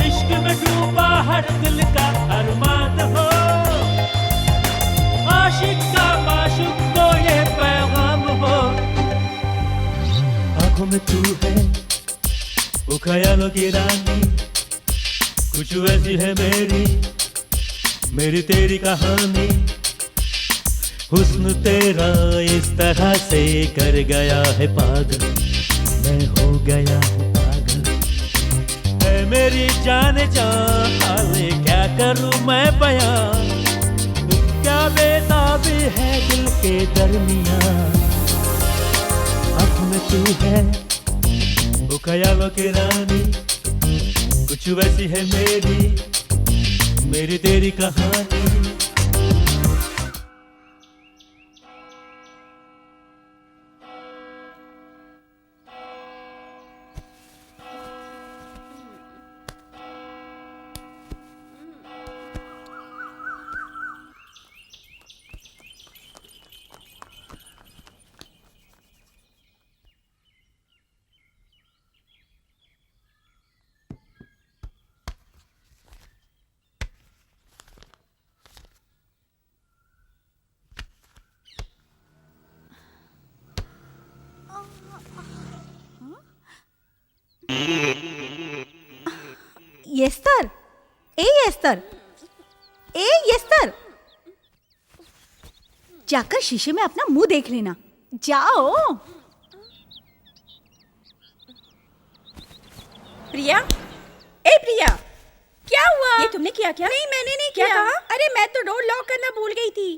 इश्क में डूबा हर दिल का अरमान हो। आशिक का माशूक को ये पैगाम हो, आंखों में तू है वो ख्यालों की रानी। कुछ वैसी है मेरी तेरी कहानी। हुस्न तेरा इस तरह से कर गया है पागल, मैं हो गया हूँ पागल। है मेरी जाने जा हाले क्या करूँ मैं बयां, क्या बेताबी है दिल के दरमियां। आँखों में तू है वो ख्यालों की रानी, कुछ वैसी है मेरी तेरी कहानी। येस्तर, येस्तर, येस्तर, जाकर शीशे में अपना मुंह देख लेना, जाओ। प्रिया, प्रिया, क्या हुआ? ये तुमने किया क्या? नहीं, मैंने नहीं किया। क्या कहा? अरे मैं तो डोर लॉक करना भूल गई थी।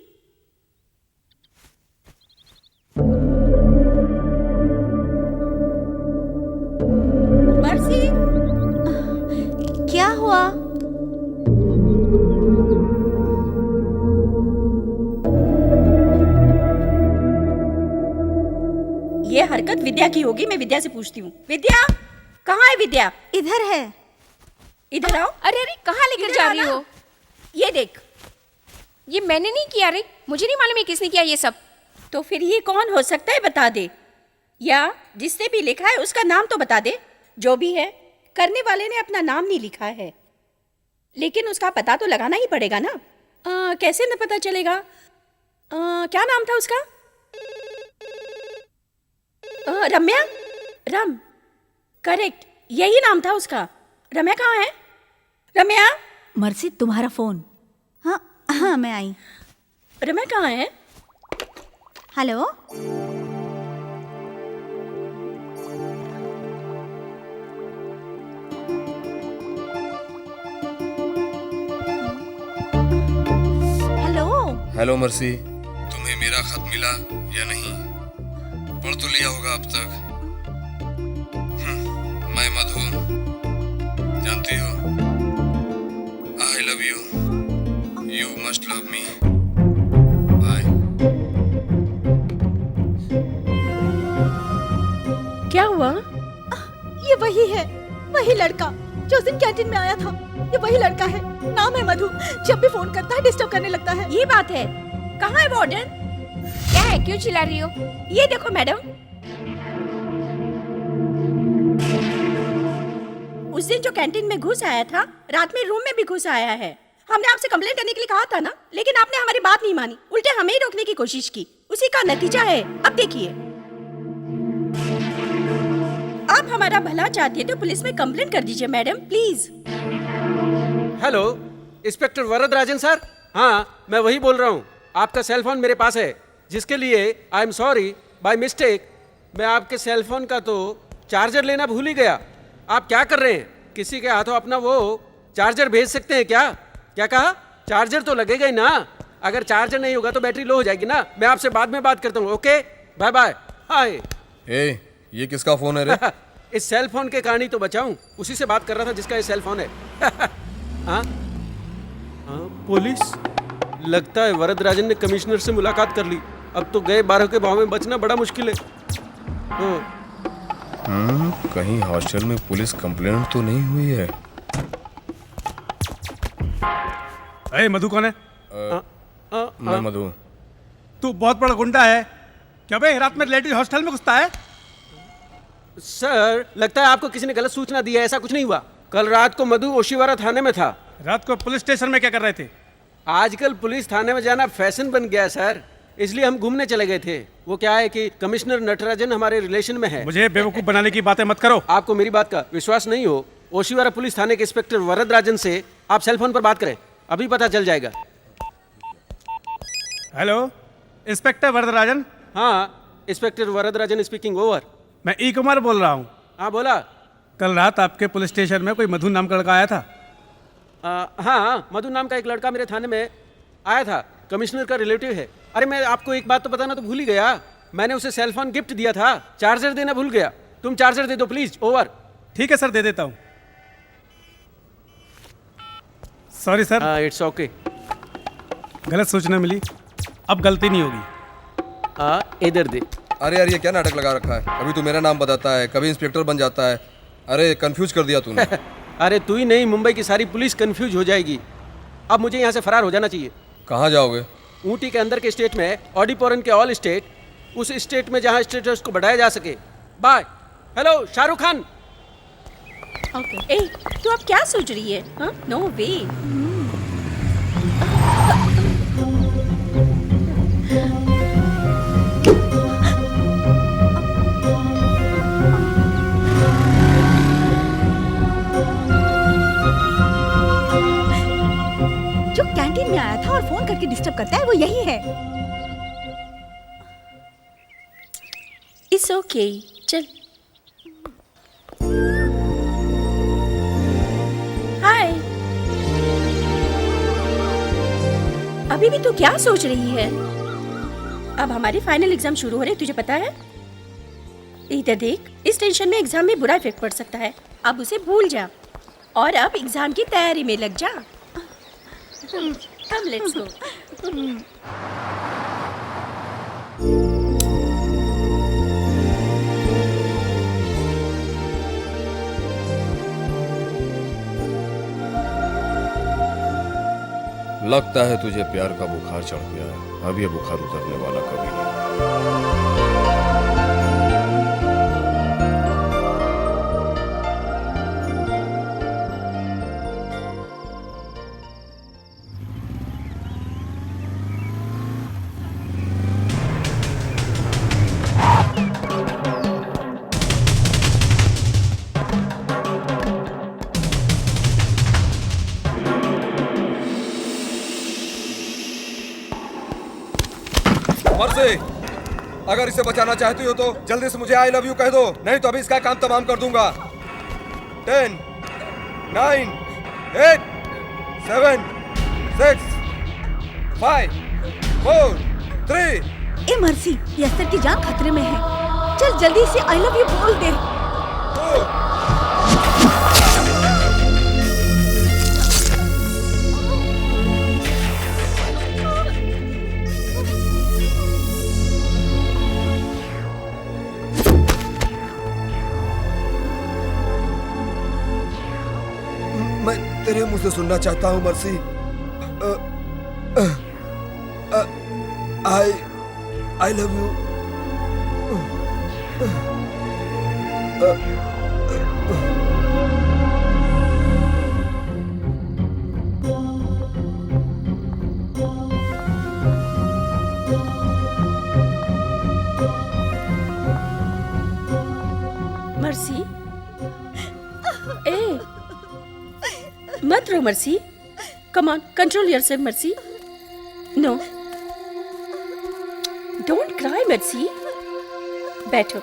ये हरकत विद्या की होगी। मैं विद्या से पूछती हूँ। विद्या, कहाँ है विद्या? इधर है। इधर आओ। अरे अरे, कहाँ लेकर इधर जा आओ रही ना। हो? ये देख। ये मैंने नहीं किया रे, मुझे नहीं मालूम है किसने किया ये सब। तो फिर ये कौन हो सकता है, बता दे। या जिसने भी लिखा है उसका नाम तो बता दे। जो भी है, करने वाले ने अपना नाम नहीं लिखा है, लेकिन उसका पता तो लगाना ही पड़ेगा ना। कैसे न पता चलेगा? क्या नाम था उसका? रम्या। रम, करेक्ट, यही नाम था उसका। रम्या कहाँ है? रम्या। मर्सी, तुम्हारा फोन। हाँ हाँ, मैं आई। रम्या कहाँ है? हेलो। हेलो। हेलो मर्सी, तुम्हें मेरा खत मिला या नहीं? पढ़ तो लिया होगा अब तक। मैं मधु, जानती हो, I love you, you must love me, bye. क्या हुआ? ये वही है, वही लड़का जो उस दिन कैंटीन में आया था। ये वही लड़का है, नाम है मधु। जब भी फोन करता है डिस्टर्ब करने लगता है। ये बात है। कहाँ है वार्डन? क्या है, क्यों चिल्ला रही हो? ये देखो मैडम, उस दिन जो कैंटीन में घुस आया था, रात में रूम में भी घुस आया है। हमने आपसे कंप्लेंट करने के लिए कहा था ना, लेकिन आपने हमारी बात नहीं मानी, उल्टे हमें ही रोकने की कोशिश की। उसी का नतीजा है। अब देखिए, आप हमारा भला चाहती है तो पुलिस में कंप्लेंट कर दीजिए madam, please. Hello, inspector Varadarajan sir. हाँ, मैं वही बोल रहा हूँ। आपका सेल फोन मेरे पास है, जिसके लिए I am sorry, by mistake मैं आपके सेल फोन का तो चार्जर लेना भूल ही गया। आप क्या कर रहे हैं? किसी के हाथों अपना वो चार्जर भेज सकते हैं क्या? क्या कहा? चार्जर तो लगेगा ही ना। अगर चार्जर नहीं होगा तो बैटरी लो हो जाएगी ना। मैं आपसे बाद में बात करता हूँ। Okay, bye bye. हाय। ए, ये किसका फोन है रे? इस सेल फोन के कारण ही तो बचाऊं। उसी से बात कर रहा था जिसका ये सेल फोन है। हाँ? हाँ, पुलिस? लगता है वरदराजन ने कमिश्नर से मुलाकात कर ली। अब तो गए 12 के भाव में बचना बड़ा मुश्किल है। कहीं हॉस्टल में पुलिस कंप्लेंट तो नहीं हुई है? अरे मधु कौन है? मैं मधु। तू बहुत बड़ा गुंडा है क्या बे? रात में लेडीज हॉस्टल में घुसता है? सर, लगता है आपको किसी ने गलत सूचना दी है। ऐसा कुछ नहीं हुआ। कल रात को मधु ओशिवारा थाने में था। रात को पुलिस स्टेशन में क्या कर रहे थे? आजकल पुलिस थाने में जाना फैशन बन गया है सर, इसलिए हम घूमने चले गए थे। वो क्या है कि कमिश्नर नटराजन हमारे रिलेशन में है। मुझे बेवकूफ बनाने की बातें मत करो। आपको मेरी बात का विश्वास नहीं हो, ओशिवारा पुलिस थाने के इंस्पेक्टर वरदराजन से आप सेल फोन पर बात करें, अभी पता चल जाएगा। Hello, inspector Varadarajan. हाँ, इंस्पेक्टर वरदराजन स्पीकिंग ओवर। मैं ई कुमार बोल रहा हूँ। हाँ, बोला। कल रात आपके पुलिस स्टेशन में कोई मधु नाम का लड़का आया था? हाँ, मधु नाम का एक लड़का मेरे थाने में आया था। कमिश्नर का रिलेटिव है। अरे मैं आपको एक बात तो बताना तो भूल ही गया। मैंने उसे सेल फोन गिफ्ट दिया था, चार्जर देना भूल गया। तुम चार्जर दे दो प्लीज। ओवर। ठीक है सर, दे देता हूँ। Sorry sir. It's okay. गलत सूचना मिली, अब गलती नहीं होगी। इधर दे। अरे यार, ये क्या नाटक लगा रखा है? कभी तू मेरा नाम बताता है, कभी इंस्पेक्टर बन जाता है। अरे कंफ्यूज कर दिया तूने। अरे तू ही नहीं, मुंबई की सारी पुलिस कंफ्यूज हो जाएगी। अब मुझे यहाँ से फरार हो जाना चाहिए। कहाँ जाओगे? ऊटी के अंदर के स्टेट में, ऑडिपोरन के ऑल स्टेट, उस स्टेट में जहाँ स्टेटस को बढ़ाया जा सके। Bye. Hello Shahrukh Khan. Okay. ए, तू अब क्या सोच रही है? हाँ, नो वे। जो कैंटीन में आया था और फोन करके डिस्टर्ब करता है, वो यही है। इट्स ओके, चल। हाय। अभी भी तू क्या सोच रही है? अब हमारे फाइनल एग्जाम शुरू हो रहे, तुझे पता है? इधर देख, इस टेंशन में एग्जाम में बुरा इफेक्ट पड़ सकता है। अब उसे भूल जा और अब एग्जाम की तैयारी में लग जा। Come, let's go. लगता है तुझे प्यार का बुखार चढ़ गया है। अब ये बुखार उतरने वाला कभी नहीं। मर्सी, अगर इसे बचाना चाहती हो तो जल्दी से मुझे आई लव यू कह दो, नहीं तो अभी इसका काम तमाम कर दूंगा। 10, 9, 8, 7, 6, 5, 4, 3। ए मर्सी, यस्तर की जान खतरे में है। चल जल्दी से आई लव यू बोल दे। 2। मैं तेरे मुंह से सुनना चाहता हूँ Mercy. I love you. Mercy, ए मत रो Mercy. Come on, control yourself Mercy. No, don't cry Mercy. बैठो,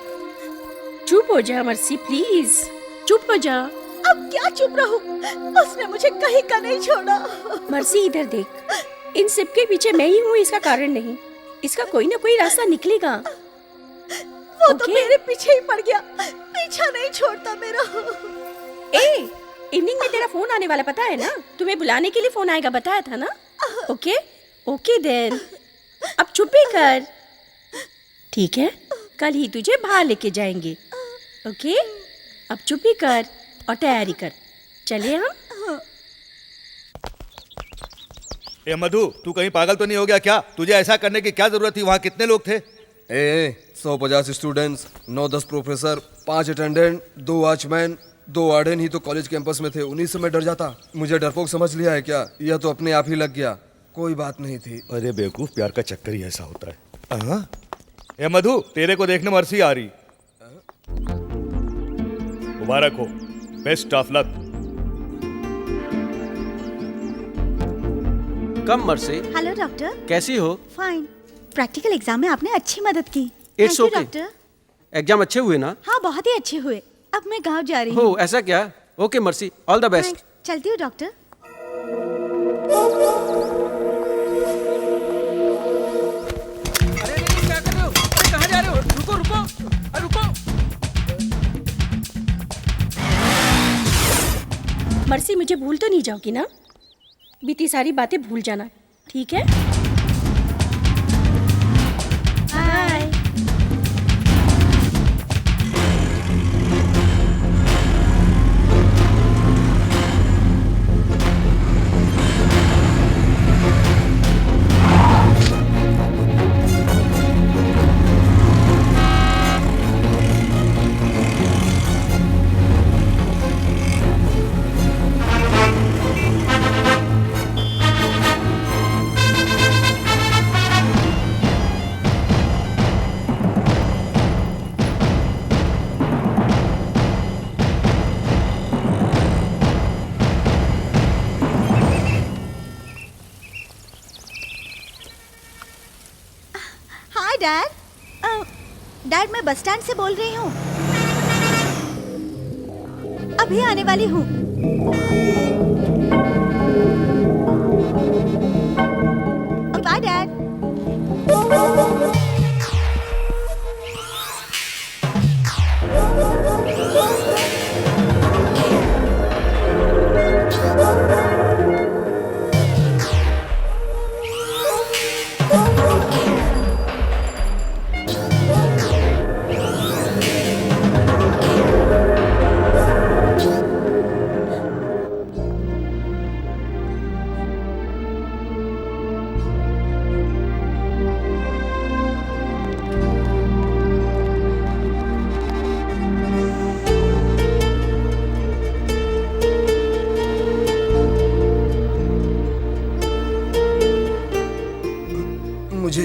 चुप हो जा मर्सी, प्लीज चुप हो जा। अब क्या चुप रहूं? उसने मुझे कहीं का नहीं छोड़ा। मर्सी इधर देख, इन सब के पीछे मैं ही हूँ इसका कारण नहीं। इसका कोई ना कोई रास्ता निकलेगा। वो तो मेरे पीछे ही पड़ गया, पीछा नहीं छोड़ता मेरा। ए, इवनिंग में तेरा फोन आने वाला पता है ना? तुम्हें बुलाने के लिए फोन आएगा, बताया था ना? ओके ओके देन, अब चुप ही कर, ठीक है? कल ही तुझे बाहर लेके जाएंगे, ओके? अब चुप ही कर और तैयारी कर, चले हम। ए मधु, तू कहीं पागल तो नहीं हो गया क्या? तुझे ऐसा करने की क्या जरूरत थी? वहाँ कितने लोग थे? 150 students, 9-10 professor, 5 attendant, 2 watchman, 2 warden ही तो कॉलेज कैंपस में थे। उन्हीं से मैं डर जाता। मुझे डरपोक समझ लिया है क्या? यह तो अपने आप ही लग गया, कोई बात नहीं थी। अरे बेवकूफ, प्यार का चक्कर ही ऐसा होता है। ए मधु, तेरे को देखने मर्सी आ रही। मुबारक हो, best of luck. Come mercy. Hello doctor. कैसी हो? फाइन। प्रैक्टिकल एग्जाम में आपने अच्छी मदद की। It's okay. डॉक्टर, एग्जाम अच्छे हुए ना? हाँ बहुत ही अच्छे हुए। अब मैं गांव जा रही हूँ। हो ऐसा क्या? Okay mercy, all the best. चलती हूँ डॉक्टर। अरे क्या कर रहे हो? अरे कहाँ जा रहे हो? रुको रुको, अरे रुको। मर्सी, मुझे भूल तो नहीं जाओगी ना? बीती सारी बातें भूल जाना, ठीक है? बाय। Hi dad. डैड, मैं बस स्टैंड से बोल रही हूँ, अभी आने वाली हूँ। Bye dad.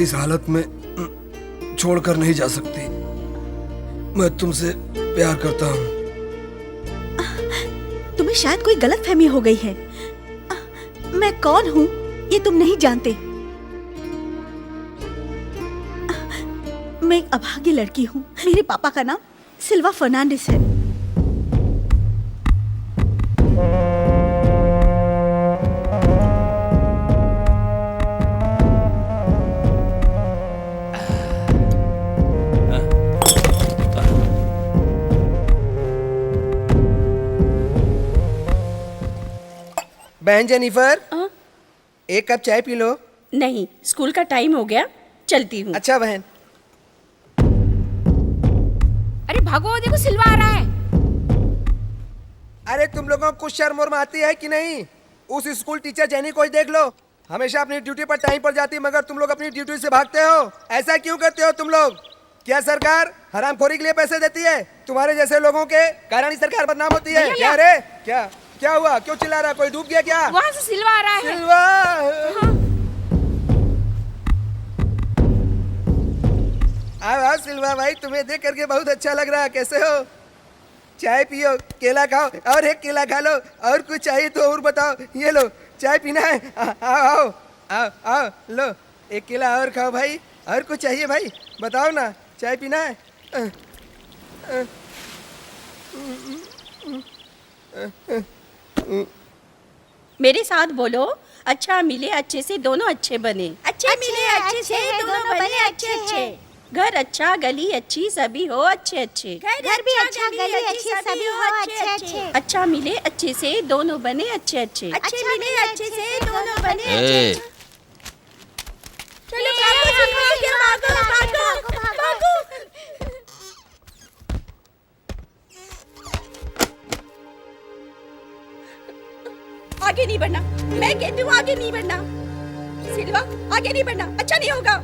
इस हालत में छोड़कर नहीं जा सकती। मैं तुमसे प्यार करता हूँ। तुम्हें शायद कोई गलतफहमी हो गई है। मैं कौन हूँ ये तुम नहीं जानते। मैं एक अभागी लड़की हूँ। मेरे पापा का नाम सिल्वा फर्नांडिस है। बहन जेनिफर, एक कप चाय पी लो। नहीं, स्कूल का टाइम हो गया, चलती हूँ। अच्छा बहन। अरे भागो, देखो सिल्वा आ रहा है। अरे तुम लोगों को कुछ शर्म वर्म आती है कि नहीं? उस स्कूल टीचर जेनी को ही देख लो, हमेशा अपनी ड्यूटी पर टाइम पर जाती है, मगर तुम लोग अपनी ड्यूटी से भागते हो। ऐसा क्यों करते हो तुम लोग? क्या सरकार हरामखोरी के लिए पैसे देती है? तुम्हारे जैसे लोगों के कारण ही सरकार बदनाम होती है। क्या रे, क्या क्या हुआ? क्यों चिल्ला रहा? कोई डूब गया क्या? वहाँ से सिल्वा आ रहा है। सिल्वा! आओ सिल्वा भाई, तुम्हें देख करके बहुत अच्छा लग रहा है। कैसे हो? चाय पियो, केला खाओ, और एक केला खा लो। और कुछ चाहिए तो और बताओ। ये लो, चाय पीना है? आओ आओ आओ आओ, लो एक केला और खाओ भाई। और कुछ चाहिए भाई? बताओ ना, चाय पीना है? मेरे साथ बोलो, अच्छा मिले अच्छे से दोनों अच्छे बने। अच्छे मिले अच्छे से दोनों बने अच्छे अच्छे। घर अच्छा गली अच्छी सभी हो अच्छे अच्छे। घर भी अच्छा गली अच्छी सभी हो अच्छे अच्छे। अच्छा मिले अच्छे से दोनों बने अच्छे अच्छे। अच्छे मिले अच्छे से दोनों बने ए, चलो भागो भागो भागो भागो। आगे नहीं बढ़ना, मैं कहती हूँ आगे नहीं बढ़ना। सिल्वा, आगे नहीं बढ़ना, अच्छा नहीं होगा।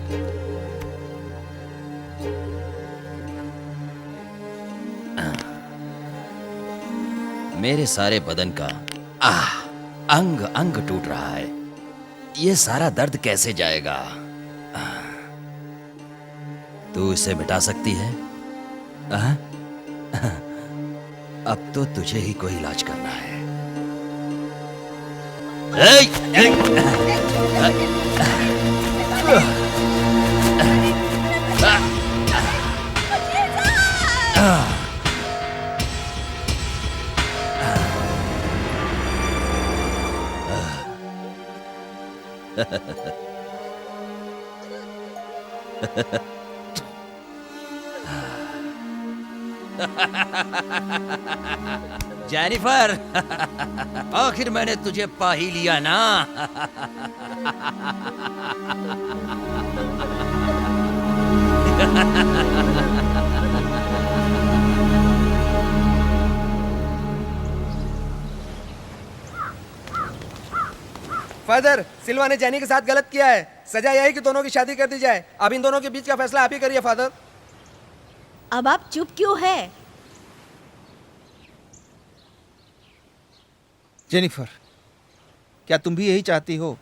मेरे सारे बदन का अंग अंग टूट रहा है। ये सारा दर्द कैसे जाएगा? तू इसे मिटा सकती है? अब तो तुझे ही कोई इलाज करना है। जेनिफर, आखिर मैंने तुझे पा ही लिया ना। फादर, सिल्वा ने जेनी के साथ गलत किया है। सजा यही कि दोनों की शादी कर दी जाए। अब इन दोनों के बीच का फैसला आप ही करिए फादर। अब आप चुप क्यों है? जेनिफर, क्या तुम भी यही चाहती हो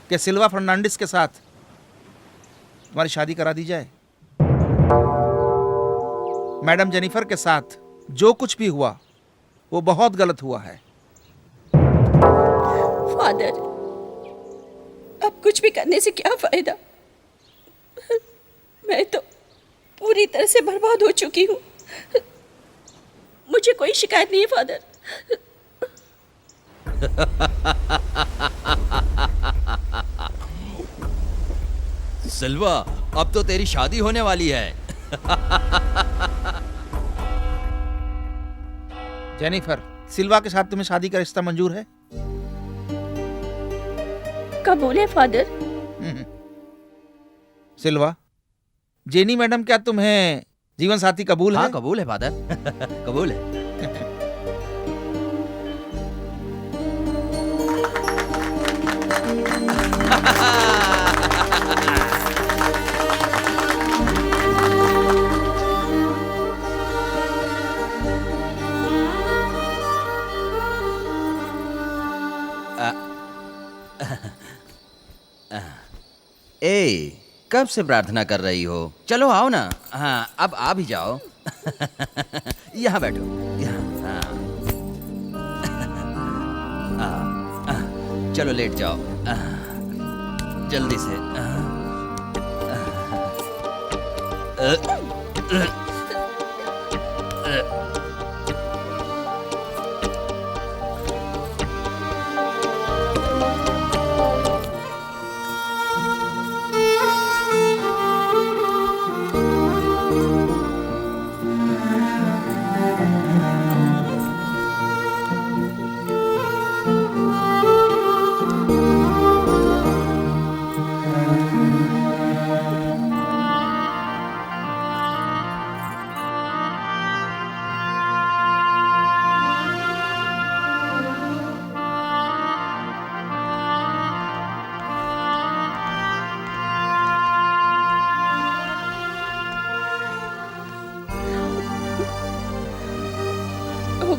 कि सिल्वा फर्नांडिस के साथ तुम्हारी शादी करा दी जाए? मैडम जेनिफर के साथ जो कुछ भी हुआ वो बहुत गलत हुआ है। फादर, अब कुछ भी करने से क्या फायदा? मैं तो पूरी तरह से बर्बाद हो चुकी हूँ। मुझे कोई शिकायत नहीं है फादर। सिल्वा, अब तो तेरी शादी होने वाली है। जेनिफर, सिल्वा के साथ तुम्हें शादी का रिश्ता मंजूर है? कबूल है फादर। सिल्वा, जेनी मैडम क्या तुम्हें जीवन साथी कबूल है? हाँ, कबूल है फादर, कबूल है। ए, कब से प्रार्थना कर रही हो? चलो आओ ना। हाँ, अब आ भी जाओ। यहाँ बैठो, यहाँ। हाँ। चलो लेट जाओ, जल्दी से।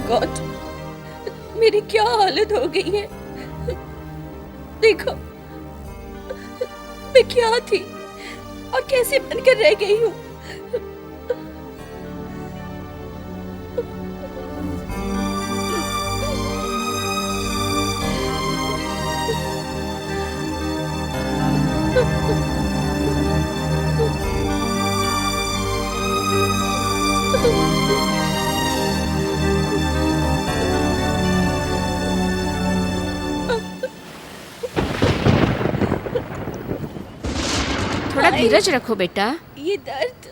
गॉड, मेरी क्या हालत हो गई है। देखो मैं क्या थी और कैसे बनकर रह गई हूँ। थोड़ा धीरज रखो बेटा। ये दर्द,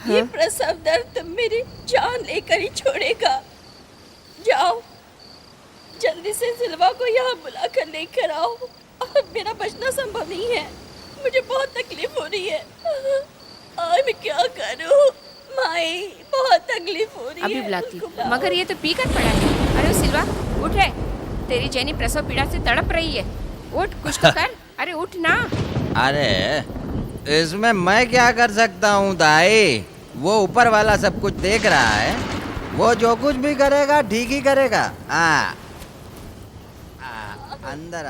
ये प्रसव दर्द मेरी जान लेकर ही छोड़ेगा। जाओ जल्दी से सिल्वा को यहाँ बुलाकर लेकर आओ। और मेरा बचना संभव नहीं है, मुझे बहुत तकलीफ हो रही है। मैं क्या करूँ माई, बहुत तकलीफ हो रही है। अभी बुलाती, मगर ये तो पी कर पड़ा है। अरे सिल्वा उठ रे, तेरी जेनी प्रसव पीड़ा से तड़प रही है। उठ, कुछ तो कर। अरे उठ ना। अरे इसमें मैं क्या कर सकता हूँ दाई? वो ऊपर वाला सब कुछ देख रहा है, वो जो कुछ भी करेगा ठीक ही करेगा। अंदर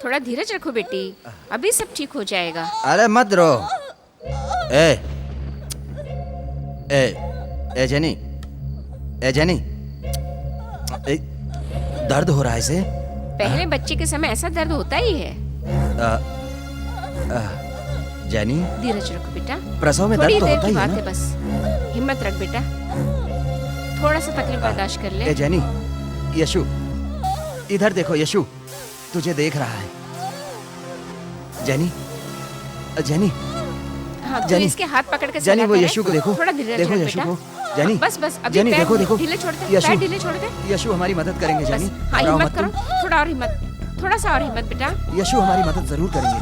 थोड़ा धीरज रखो बेटी, अभी सब ठीक हो जाएगा। अरे मत रो। ए ए ए जेनी, ए जेनी, दर्द हो रहा है इसे? पहले बच्चे के समय ऐसा दर्द होता ही है। जेनी, धीरज रखो बेटा, प्रसव में थोड़ी दर्द तो देर होता की ही है बात ना? है बस। हिम्मत रख बेटा, थोड़ा सा तकलीफ बर्दाश्त कर ले। ए जेनी, यशु इधर देखो। यशु तुझे देख रहा है। जेनी, जेनी, हाँ, तू जेनी, इसके हाथ पकड़ के जेनी, वो सहलाता यशु को है। देखो। थोड़ा धीरज देखो रख यशु बेटा। को। जेनी, बस अभी जेनी पैर देखो देखो। ढीले छोड़ दे, यशु, पैर ढीले छोड़ दे। यशु हमारी मदद करेंगे बस, जेनी। हाँ घबराओ हिम्मत मत करो, तुम। थोड़ा और हिम्मत, थोड़ा सा और हिम्मत बेटा। यशु हमारी मदद जरूर करेंगे।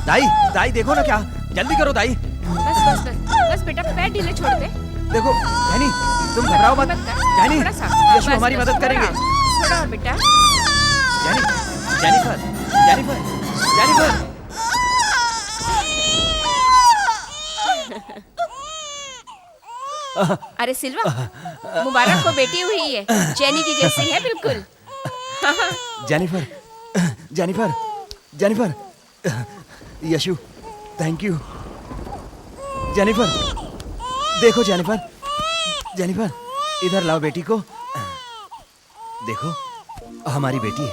दाई, दाई देखो ना, क्या जल्दी करो दाई। बस बेटा, पैर ढीले छोड़ दे। देखो जेनी, तुम घबराओ मत। जेनी, थोड़ा सा, यशु बस, हमारी बस, मदद थोड़ा करेंगे। थोड़ा और बेटा। Jenny, Jennifer, Jennifer, Jennifer. अरे सिल्वा, मुबारक को बेटी हुई है, जेनी की जैसी है बिल्कुल। Jennifer, Jennifer, Jennifer, Yashu thank you. Jennifer देखो, जेनिफर, जेनिफर इधर लाओ बेटी को। देखो हमारी बेटी है,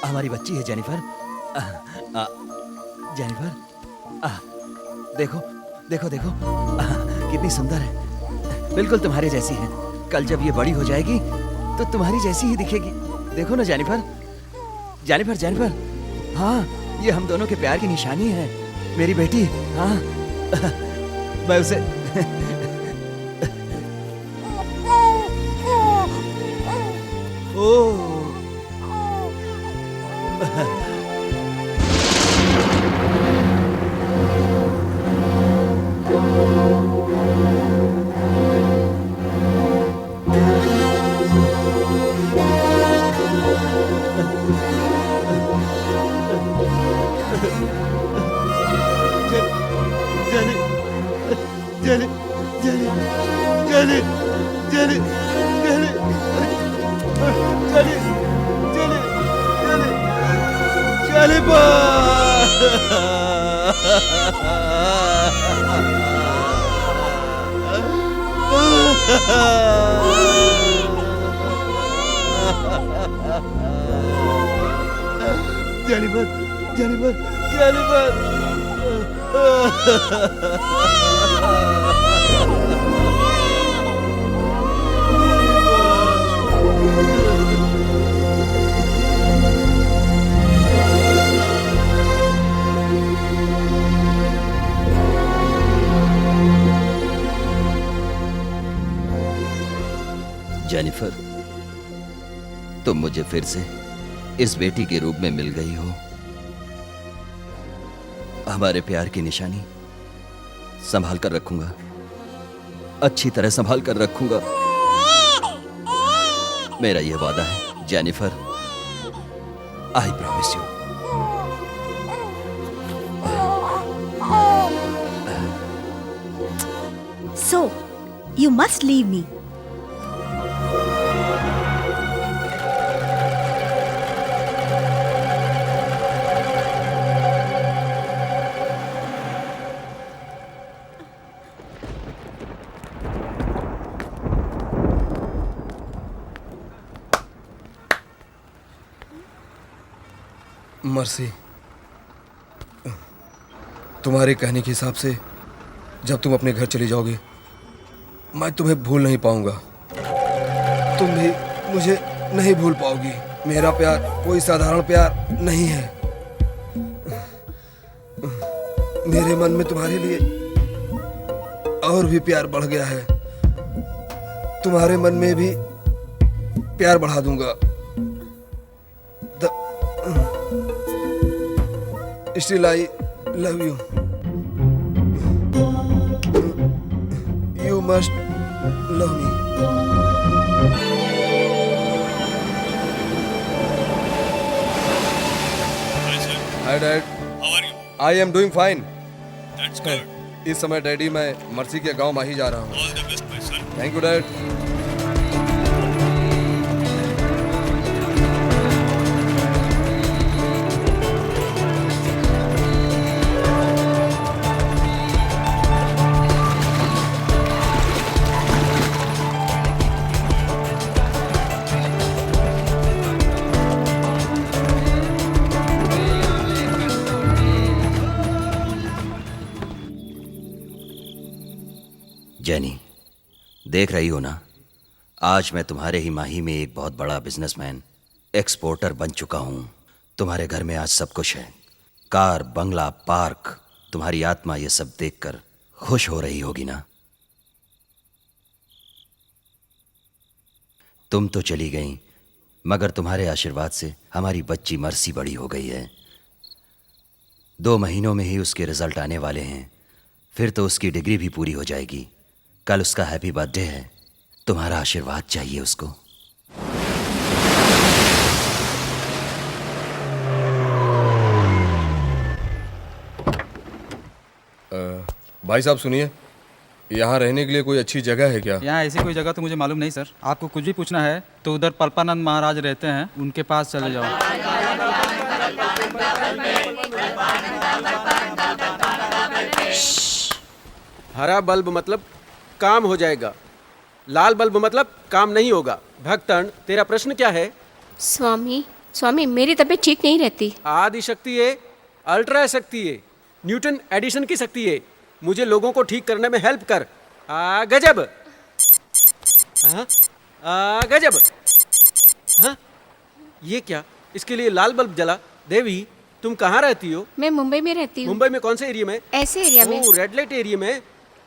हमारी बच्ची है जेनिफर। जेनिफर देखो देखो देखो, कितनी सुंदर है, बिल्कुल तुम्हारे जैसी है। कल जब ये बड़ी हो जाएगी तो तुम्हारी जैसी ही दिखेगी। देखो ना जेनिफर, जेनिफर, जेनिफर। हाँ, ये हम दोनों के प्यार की निशानी है, मेरी बेटी। हाँ मैं उसे ओ जेनिफर, जेनिफर, जेनिफर। जेनिफर, तुम मुझे फिर से इस बेटी के रूप में मिल गई हो। हमारे प्यार की निशानी संभाल कर रखूंगा, अच्छी तरह संभाल कर रखूंगा। मेरा यह वादा है Jennifer, I promise you. So, you must leave me. Mercy, तुम्हारे कहने के हिसाब से जब तुम अपने घर चली जाओगे मैं तुम्हें भूल नहीं पाऊंगा। तुम भी मुझे नहीं भूल पाओगी। मेरा प्यार कोई साधारण प्यार नहीं है। मेरे मन में तुम्हारे लिए और भी प्यार बढ़ गया है। तुम्हारे मन में भी प्यार बढ़ा दूंगा। Still I love you. You must love me. Hi Dad. How are you? I am doing fine. That's good. इस समय डैडी मैं मर्सी के गांव माही जा रहा हूँ। All the best, my son. Thank you dad. Jenny, देख रही हो ना, आज मैं तुम्हारे ही माही में एक बहुत बड़ा बिजनेसमैन, एक्सपोर्टर बन चुका हूं। तुम्हारे घर में आज सब कुछ है, कार, बंगला, पार्क। तुम्हारी आत्मा ये सब देखकर खुश हो रही होगी ना। तुम तो चली गई, मगर तुम्हारे आशीर्वाद से हमारी बच्ची मर्सी बड़ी हो गई है। 2 महीनों में ही उसके रिजल्ट आने वाले हैं, फिर तो उसकी डिग्री भी पूरी हो जाएगी। कल उसका हैप्पी बर्थडे है, तुम्हारा आशीर्वाद चाहिए उसको। भाई साहब सुनिए, यहाँ रहने के लिए कोई अच्छी जगह है क्या? यहाँ ऐसी कोई जगह तो मुझे मालूम नहीं सर। आपको कुछ भी पूछना है तो उधर पल्पानंद महाराज रहते हैं, उनके पास चले जाओ। हरा बल्ब मतलब काम हो जाएगा, लाल बल्ब मतलब काम नहीं होगा। भक्तन, तेरा प्रश्न क्या है? स्वामी, स्वामी मेरी तबीयत ठीक नहीं रहती। आदि शक्ति है, अल्ट्रा शक्ति है, न्यूटन एडिशन की शक्ति है। मुझे लोगों को ठीक करने में हेल्प कर। गजब। हाँ? गजब। हाँ? ये क्या? इसके लिए लाल बल्ब जला। देवी, तुम कहाँ रहती हो? मैं मुंबई में रहती हूँ। मुंबई में कौन से एरिया में? ऐसे एरिया में। रेड लाइट एरिया में।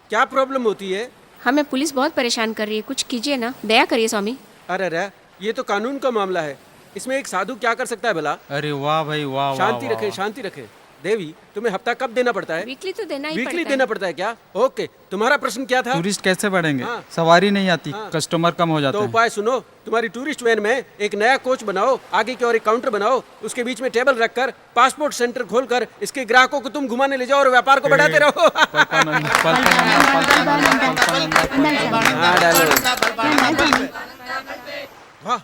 क्या प्रॉब्लम होती है? हमें पुलिस बहुत परेशान कर रही है, कुछ कीजिए ना, दया करिए स्वामी। अरे ये तो कानून का मामला है, इसमें एक साधु क्या कर सकता है भला? अरे वाह भाई वाह। शांति रखे, शांति रखे। देवी, तुम्हें हफ्ता कब देना पड़ता है? वीकली तो देना ही वीकली पड़ता देना है। पड़ता है क्या? ओके, तुम्हारा प्रश्न क्या था? टूरिस्ट कैसे बढ़ेंगे? हाँ। सवारी नहीं आती, हाँ। कस्टमर कम हो जाते तो हैं। उपाय सुनो, तुम्हारी टूरिस्ट वैन में एक नया कोच बनाओ, आगे की ओर एक काउंटर बनाओ, उसके बीच में टेबल रखकर पासपोर्ट सेंटर खोलकर इसके ग्राहकों को तुम घुमाने ले जाओ और व्यापार को बढ़ाते रहो। पल्पानंद, पल्पानंद, पल्पानंद, पल्पानंद। हाँ, डालो। वाह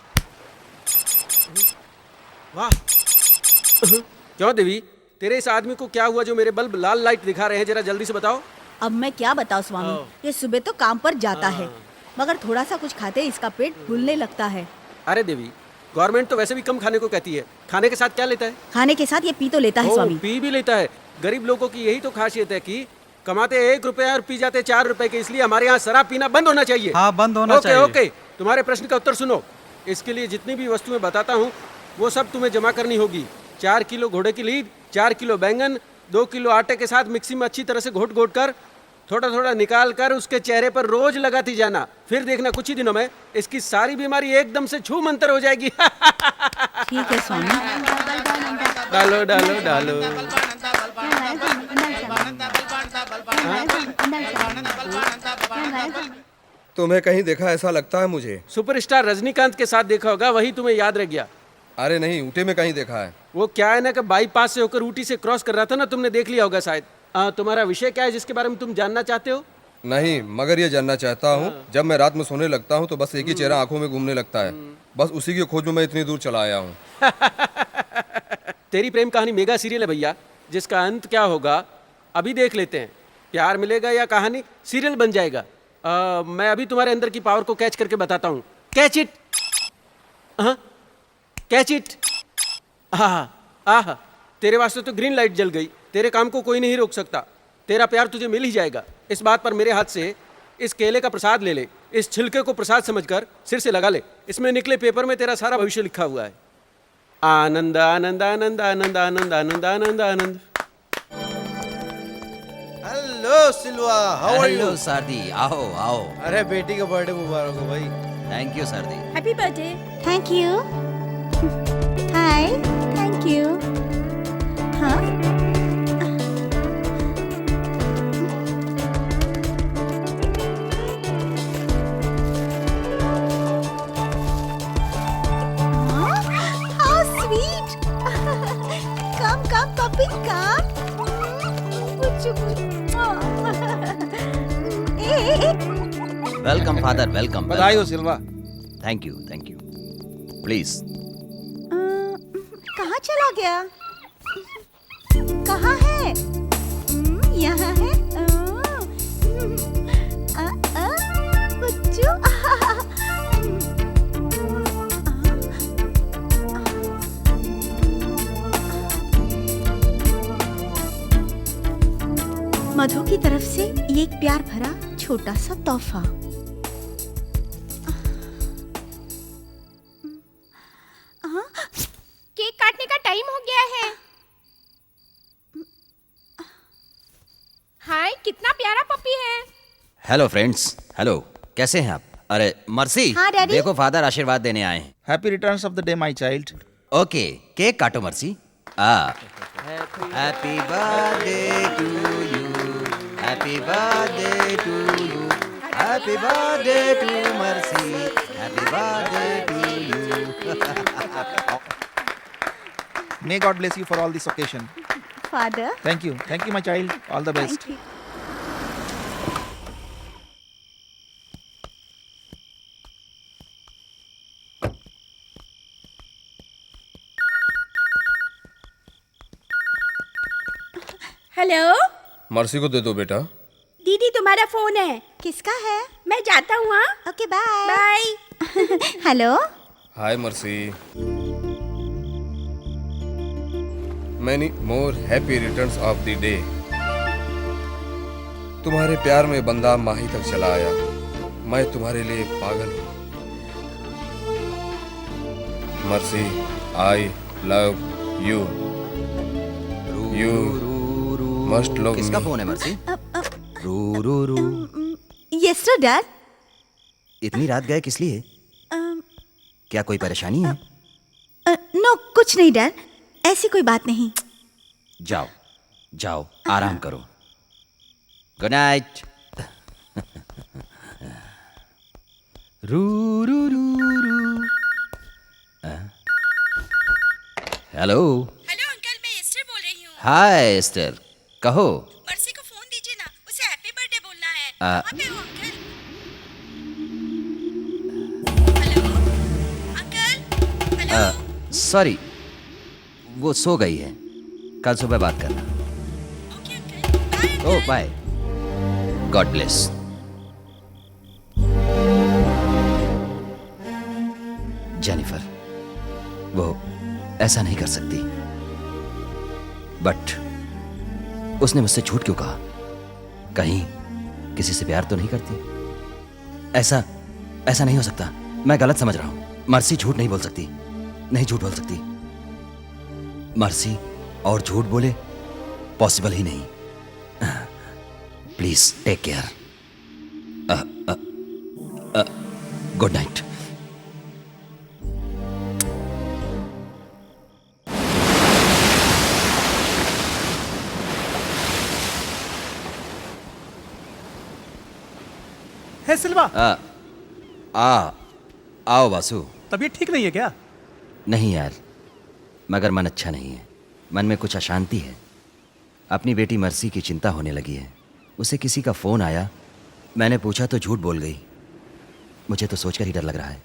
वाह, क्यों देवी, तेरे इस आदमी को क्या हुआ जो मेरे बल्ब लाल लाइट दिखा रहे हैं? जरा जल्दी से बताओ। अब मैं क्या बताऊं स्वामी, ये सुबह तो काम पर जाता है, मगर थोड़ा सा कुछ खाते ही इसका पेट फूलने लगता है। अरे देवी, गवर्नमेंट तो वैसे भी कम खाने को कहती है। खाने के साथ क्या लेता है? खाने के साथ ये पी तो लेता है स्वामी। पी भी लेता है। गरीब लोगों की यही तो खासियत है कि कमाते 1 रुपया और पी जाते 4 रुपए के। इसलिए हमारे यहाँ शराब पीना बंद होना चाहिए। हाँ, बंद होना चाहिए। ओके, तुम्हारे प्रश्न का उत्तर सुनो। इसके लिए जितनी भी वस्तुएं बताता हूँ वो सब तुम्हें जमा करनी होगी। 4 किलो घोड़े की लीद, 4 किलो बैंगन, 2 किलो आटे के साथ मिक्सी में अच्छी तरह से घोट घोट कर थोड़ा थोड़ा निकाल कर उसके चेहरे पर रोज लगाती जाना। फिर देखना कुछ ही दिनों में इसकी सारी बीमारी एकदम से छू मंतर हो जाएगी। ठीक है स्वामी। डालो डालो डालो। तुम्हें कहीं देखा ऐसा लगता है मुझे। सुपरस्टार रजनीकांत के साथ देखा होगा, वही तुम्हें याद रह गया। अरे नहीं, ऊटी में कहीं देखा है। वो क्या है ना कि बाईपास से होकर ऊटी से क्रॉस कर रहा था ना, तुमने देख लिया होगा शायद। तुम्हारा विषय क्या है जिसके बारे में तुम जानना चाहते हो? नहीं, मगर ये जानना चाहता हूँ, जब मैं रात में सोने लगता हूँ तो बस एक ही चेहरा आंखों में घूमने लगता है। बस उसी की खोज में मैं इतनी दूर चला आया हूँ। तेरी प्रेम कहानी मेगा सीरियल है भैया, जिसका अंत क्या होगा अभी देख लेते हैं। प्यार मिलेगा या कहानी सीरियल बन जाएगा। मैं अभी तुम्हारे अंदर की पावर को कैच करके बताता हूँ। Catch it, catch it. आहा, तेरे वास्ते तो ग्रीन लाइट जल गई। तेरे काम को कोई नहीं रोक सकता। तेरा प्यार तुझे मिल ही जाएगा। इस बात पर मेरे हाथ से इस केले का प्रसाद ले ले। इस छिलके को प्रसाद समझकर सिर से लगा ले। इसमें निकले पेपर में तेरा सारा भविष्य लिखा हुआ है। Anand Anand Anand Anand Anand Anand Anand Anand. Hello Silva, how are you? Hello Saradi, आओ आओ। अरे बेटी का बर्थडे मुबारक हो भाई। Thank you Saradi. Happy birthday. Thank you. Hi, thank you. हाँ, puppy come. Welcome father, welcome. बधाई हो Silva. Thank you, thank you. Please. कहाँ चला गया? कहाँ है? यहाँ है। बच्चू। मधु की तरफ से ये एक प्यार भरा छोटा सा तोहफा। केक काटने का टाइम हो गया है। हाय, कितना प्यारा पपी है। हेलो फ्रेंड्स, हेलो, कैसे हैं आप? अरे मर्सी, हाँ, डैडी। देखो फादर आशीर्वाद देने आए हैं। Happy returns of the day my child. Okay, cake काटो Mercy. Happy birthday to you, happy birthday to you, happy birthday to Mercy, happy birthday to you. May God bless you for all this occasion. Father. Thank you my child. All the best. Thank you. Hello. Mercy को दे दो बेटा। दीदी, तुम्हारा फोन है। किसका है? मैं जाता हूँ। हाँ, okay, bye bye. Hello. Hi mercy. Many more happy returns of the day. तुम्हारे प्यार में बंदा माही तक चला आया। मैं तुम्हारे लिए पागल हूँ। Mercy, I love you. You must love मी। किसका फोन है मर्सी? रू रू रू। Yes sir dad. इतनी रात गए किस लिए? क्या कोई परेशानी है? नो, कुछ नहीं डैड, ऐसी कोई बात नहीं। जाओ जाओ, आराम करो। Good night. रू रू रू रू। हेलो। हेलो अंकल, मैं एस्टर बोल रही हूँ। हाय एस्टर, कहो। मर्सी को फोन दीजिए ना, उसे हैप्पी बर्थडे बोलना है। कहाँ पे हो अंकल? Hello uncle. सॉरी, वो सो गई है। कल सुबह बात करना। ओह बाय, गॉड ब्लेस। जेनिफर, वो ऐसा नहीं कर सकती, बट उसने मुझसे झूठ क्यों कहा? कहीं किसी से प्यार तो नहीं करती? ऐसा नहीं हो सकता। मैं गलत समझ रहा हूं। मर्सी झूठ नहीं बोल सकती, नहीं झूठ बोल सकती। मर्सी और झूठ बोले पॉसिबल ही नहीं। Please take care. Good night. है सिल्वा, आओ वासु। तबीयत ठीक नहीं है क्या? नहीं यार, मगर मन अच्छा नहीं है। मन में कुछ अशांति है। अपनी बेटी मर्सी की चिंता होने लगी है। उसे किसी का फोन आया, मैंने पूछा तो झूठ बोल गई। मुझे तो सोचकर ही डर लग रहा है,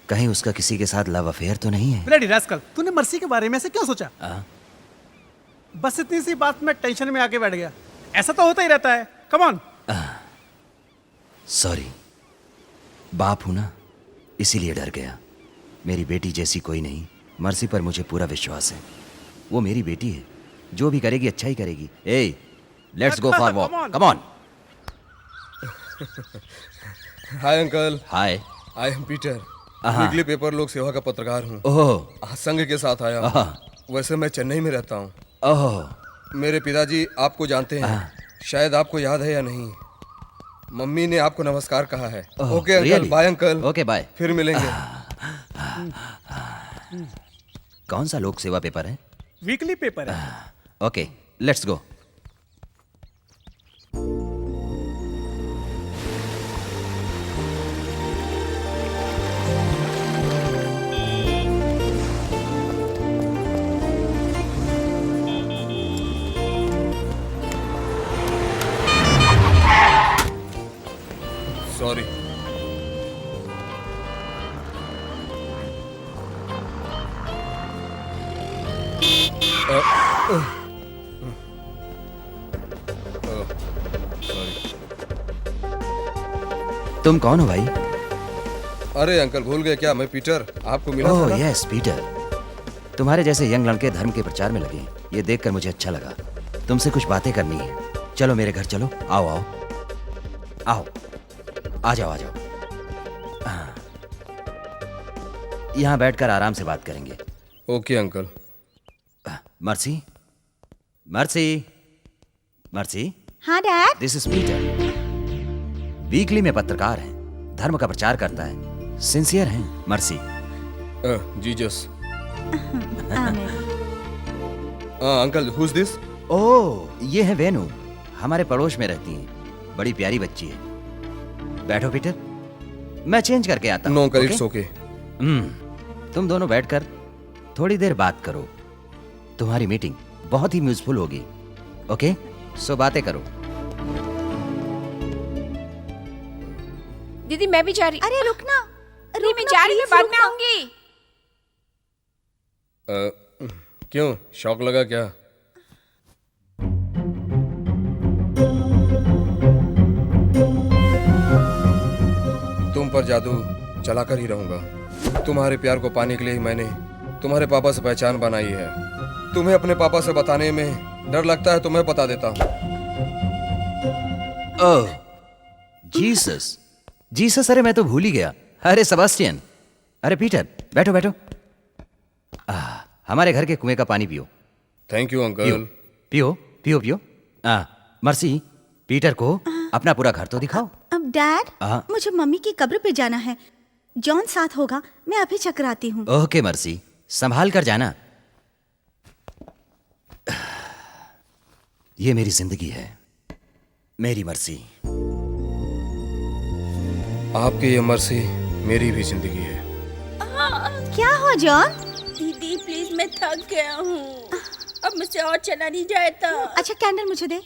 कहीं उसका किसी के साथ लव अफेयर तो नहीं है। ब्लडी रास्कल, तूने मर्सी के बारे में ऐसे क्यों सोचा? बस इतनी सी बात में टेंशन में आके बैठ गया। ऐसा तो होता ही रहता है। Come on. सॉरी, बाप हूं ना, इसीलिए डर गया। मेरी बेटी जैसी कोई नहीं। मर्सी पर मुझे पूरा विश्वास है। वो मेरी बेटी है, जो भी करेगी अच्छा ही करेगी। ए, let's go for walk, come on. Hi uncle. Hi, I am Peter, weekly paper Lok Seva का पत्रकार हूँ। ओह, संघ के साथ आया हूँ। वैसे मैं चेन्नई में रहता हूँ। ओह, मेरे पिताजी आपको जानते हैं, शायद आपको याद है या नहीं। मम्मी ने आपको नमस्कार कहा है। Okay uncle, bye uncle. Okay bye, फिर मिलेंगे। कौन सा लोक सेवा पेपर है? वीकली पेपर है। Okay, let's go. सॉरी। तुम कौन हो भाई? अरे अंकल, भूल गए क्या? मैं पीटर, आपको मिला था ओह ना? Yes, Peter. तुम्हारे जैसे यंग लड़के धर्म के प्रचार में लगे, ये देखकर मुझे अच्छा लगा। तुमसे कुछ बातें करनी है। चलो मेरे घर चलो। आओ आओ आओ, आ जाओ आ जाओ। यहाँ बैठकर आराम से बात करेंगे। Okay uncle. Mercy, Mercy, Mercy. हाँ dad. This is Peter. Weekly में पत्रकार है, धर्म का प्रचार करता है, सिंसियर हैं Mercy. Jesus. Uncle, who is this? Oh, ये है वेनु, हमारे पड़ोस में रहती हैं। बड़ी प्यारी बच्ची है। बैठो पीटर, मैं चेंज करके आता हूँ। No uncle, it's okay. तुम दोनों बैठकर थोड़ी देर बात करो। तुम्हारी मीटिंग बहुत ही यूजफुल होगी। ओके, सो बातें करो। दीदी मैं भी जा रही। अरे रुकना, नहीं मैं जा रही हूँ, बाद में आऊंगी। क्यों, शौक लगा क्या? तुम पर जादू चलाकर ही रहूंगा। तुम्हारे प्यार को पाने के लिए ही मैंने तुम्हारे पापा से पहचान बनाई है। तुम्हें अपने पापा से बताने में डर लगता है तो मैं बता देता हूँ। ओह जीसस, जीसस, अरे मैं तो भूल ही गया। अरे सेबास्टियन, अरे पीटर, बैठो बैठो। हमारे घर के कुएं का पानी पियो। Thank you uncle. पियो पियो पियो। मर्सी, पीटर को अपना पूरा घर तो दिखाओ। अब डैड, मुझे मम्मी की कब्र पे जाना है। जॉन साथ होगा, मैं अभी चकराती हूँ। ओके मर्सी, संभाल कर जाना। ये मेरी जिंदगी है, मेरी मर्सी। आपकी ये मर्सी मेरी भी जिंदगी है। क्या हो जॉन? दीदी प्लीज, मैं थक गया हूँ, अब मुझसे और चला नहीं जाता। अच्छा कैंडल मुझे दे।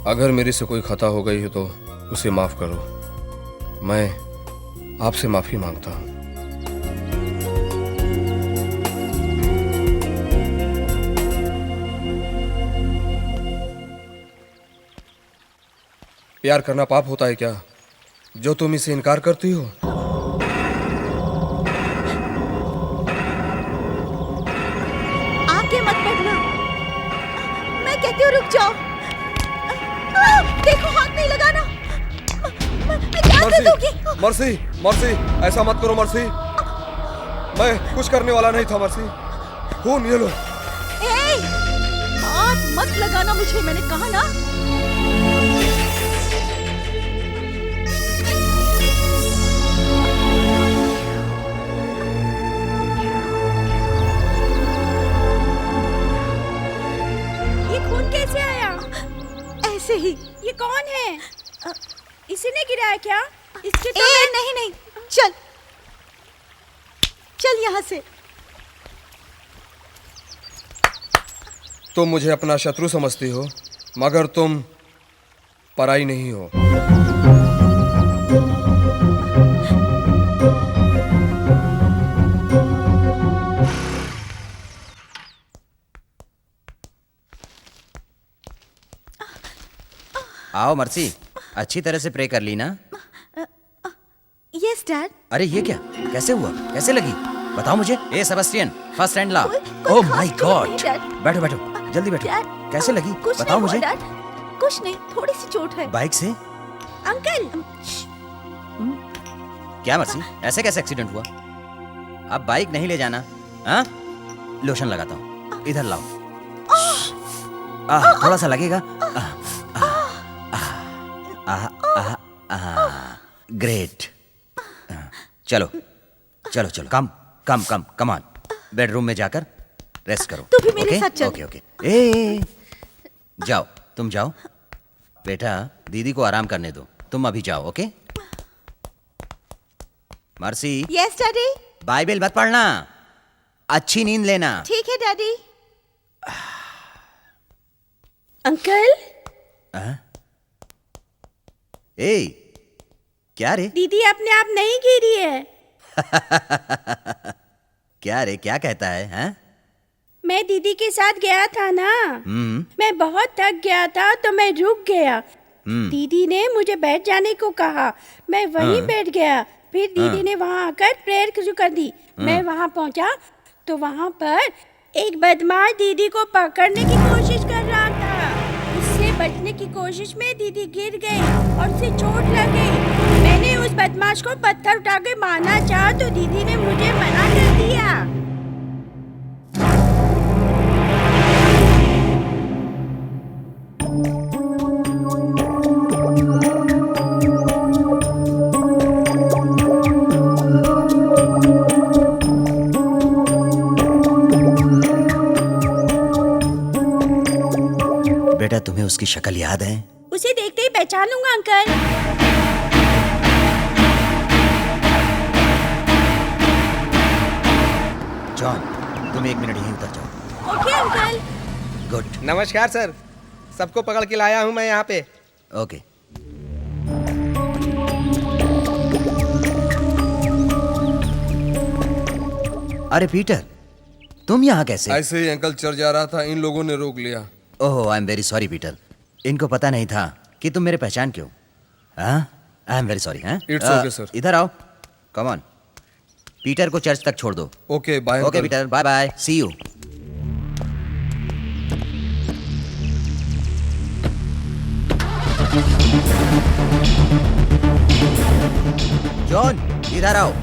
अगर मेरी से कोई खता हो गई है तो उसे माफ करो। मैं आपसे माफी मांगता हूँ। प्यार करना पाप होता है क्या, जो तुम इसे इनकार करती हो? आगे मत बढ़ना, मैं कहती हूँ रुक जाओ। देखो हाथ नहीं लगाना, मैं क्या कर दूंगी? मर्सी, मर्सी, ऐसा मत करो मर्सी। मैं कुछ करने वाला नहीं था मर्सी। खून ये लो। ए, हाथ मत लगाना मुझे, मैंने कहा ना। ये खून कैसे आया? ऐसे ही। ये कौन है? इसी ने गिराया क्या? इसके तो नहीं नहीं, चल चल यहाँ से। तुम मुझे अपना शत्रु समझती हो, मगर तुम पराई नहीं हो। आओ मर्सी, अच्छी तरह से प्रे कर ली ना? Yes dad. अरे ये क्या, कैसे हुआ, कैसे लगी, बताओ मुझे। ए सेबेस्टियन, फर्स्ट एंड ला। Oh my God. बैठो बैठो, जल्दी बैठो। कैसे लगी, बताओ मुझे। कुछ नहीं, थोड़ी सी चोट है। बाइक से? अंकल। क्या मर्सी, ऐसे कैसे एक्सीडेंट हुआ? अब बाइक नहीं ले जाना। हाँ, लोशन लगाता हूँ, इधर लाओ। थोड़ा सा लगेगा। ग्रेट। चलो चलो चलो, कम कम कम कम ऑन, बेडरूम में जाकर रेस्ट करो। तू भी मेरे साथ चल। Okay okay. ए जाओ, तुम जाओ बेटा, दीदी को आराम करने दो, तुम अभी जाओ। Okay mercy. Yes daddy. Bible मत पढ़ना, अच्छी नींद लेना। ठीक है डैडी। अंकल। ए क्या रे? दीदी अपने आप नहीं गिरी है। क्या रे, क्या कहता है? हैं? मैं दीदी के साथ गया था ना, मैं बहुत थक गया था तो मैं रुक गया। दीदी ने मुझे बैठ जाने को कहा, मैं वहीं बैठ गया। फिर दीदी ने वहां आकर प्रेयर शुरू कर दी। मैं वहां पहुंचा तो वहां पर एक बदमाश दीदी को पकड़ने की कोशिश कर रहा था। उससे बचने की कोशिश में दीदी गिर गई और उसे चोट लग गई। मैंने उस बदमाश को पत्थर उठा के मारना चाहा तो दीदी ने मुझे मना कर दिया। बेटा तुम्हें उसकी शक्ल याद है? उसे देखते ही पहचान लूंगा अंकल। जॉन, तुम 1 मिनट यहीं उतर जाओ। Okay uncle. गुड। नमस्कार सर, सबको पकड़ के लाया हूँ मैं यहाँ पे। ओके। अरे पीटर, तुम यहाँ कैसे? ऐसे ही अंकल चल जा रहा था, इन लोगों ने रोक लिया। Oh I am very sorry Peter, इनको पता नहीं था कि तुम मेरे पहचान क्यों। हाँ, आई एम वेरी सॉरी। हाँ, इट्स ओके सर। इधर आओ, कम ऑन। पीटर को चर्च तक छोड़ दो। Okay bye. Okay Peter, bye bye, see you. John इधर आओ।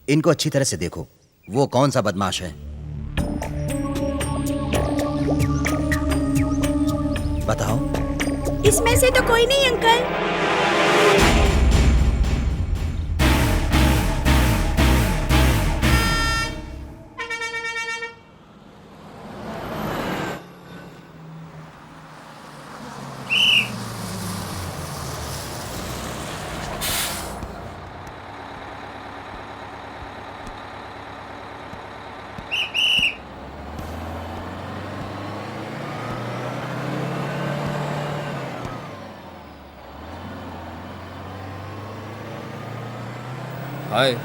इनको अच्छी तरह से देखो, वो कौन सा बदमाश है। बताओ। इसमें से तो कोई नहीं अंकल। हाय।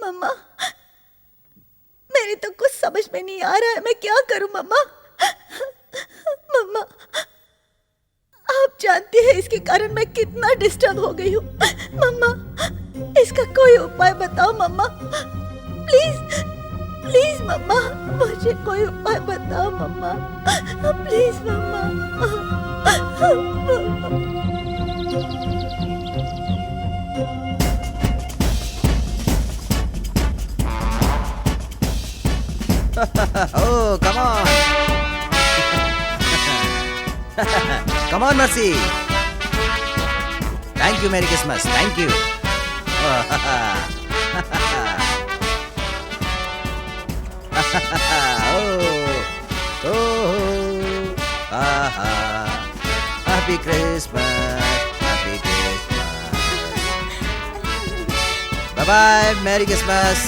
मम्मा, मेरी तो कुछ समझ में नहीं आ रहा है, मैं क्या करूं मम्मा? मम्मा, आप जानती हैं इसके कारण मैं कितना डिस्टर्ब हो गई हूँ। मम्मा, इसका कोई उपाय बताओ मम्मा, प्लीज प्लीज मम्मा, मुझे कोई उपाय बताओ mamma, please mamma. Oh, come on. Come on, Mercy. Thank you, Merry Christmas. Thank you. Happy Christmas. Happy Christmas. Bye-bye. Merry Christmas.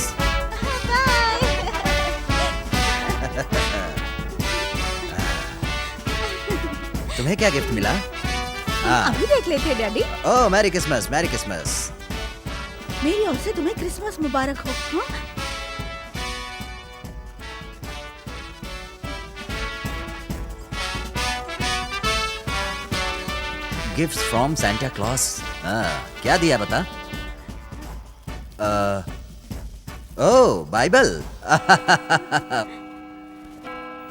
तुम्हें क्या गिफ्ट मिला? अभी देख लेते हैं daddy. Oh, merry Christmas, merry Christmas. मेरी ओर से तुम्हें क्रिसमस मुबारक हो। हाँ? Gifts from Santa Claus. क्या दिया बता? Oh, Bible.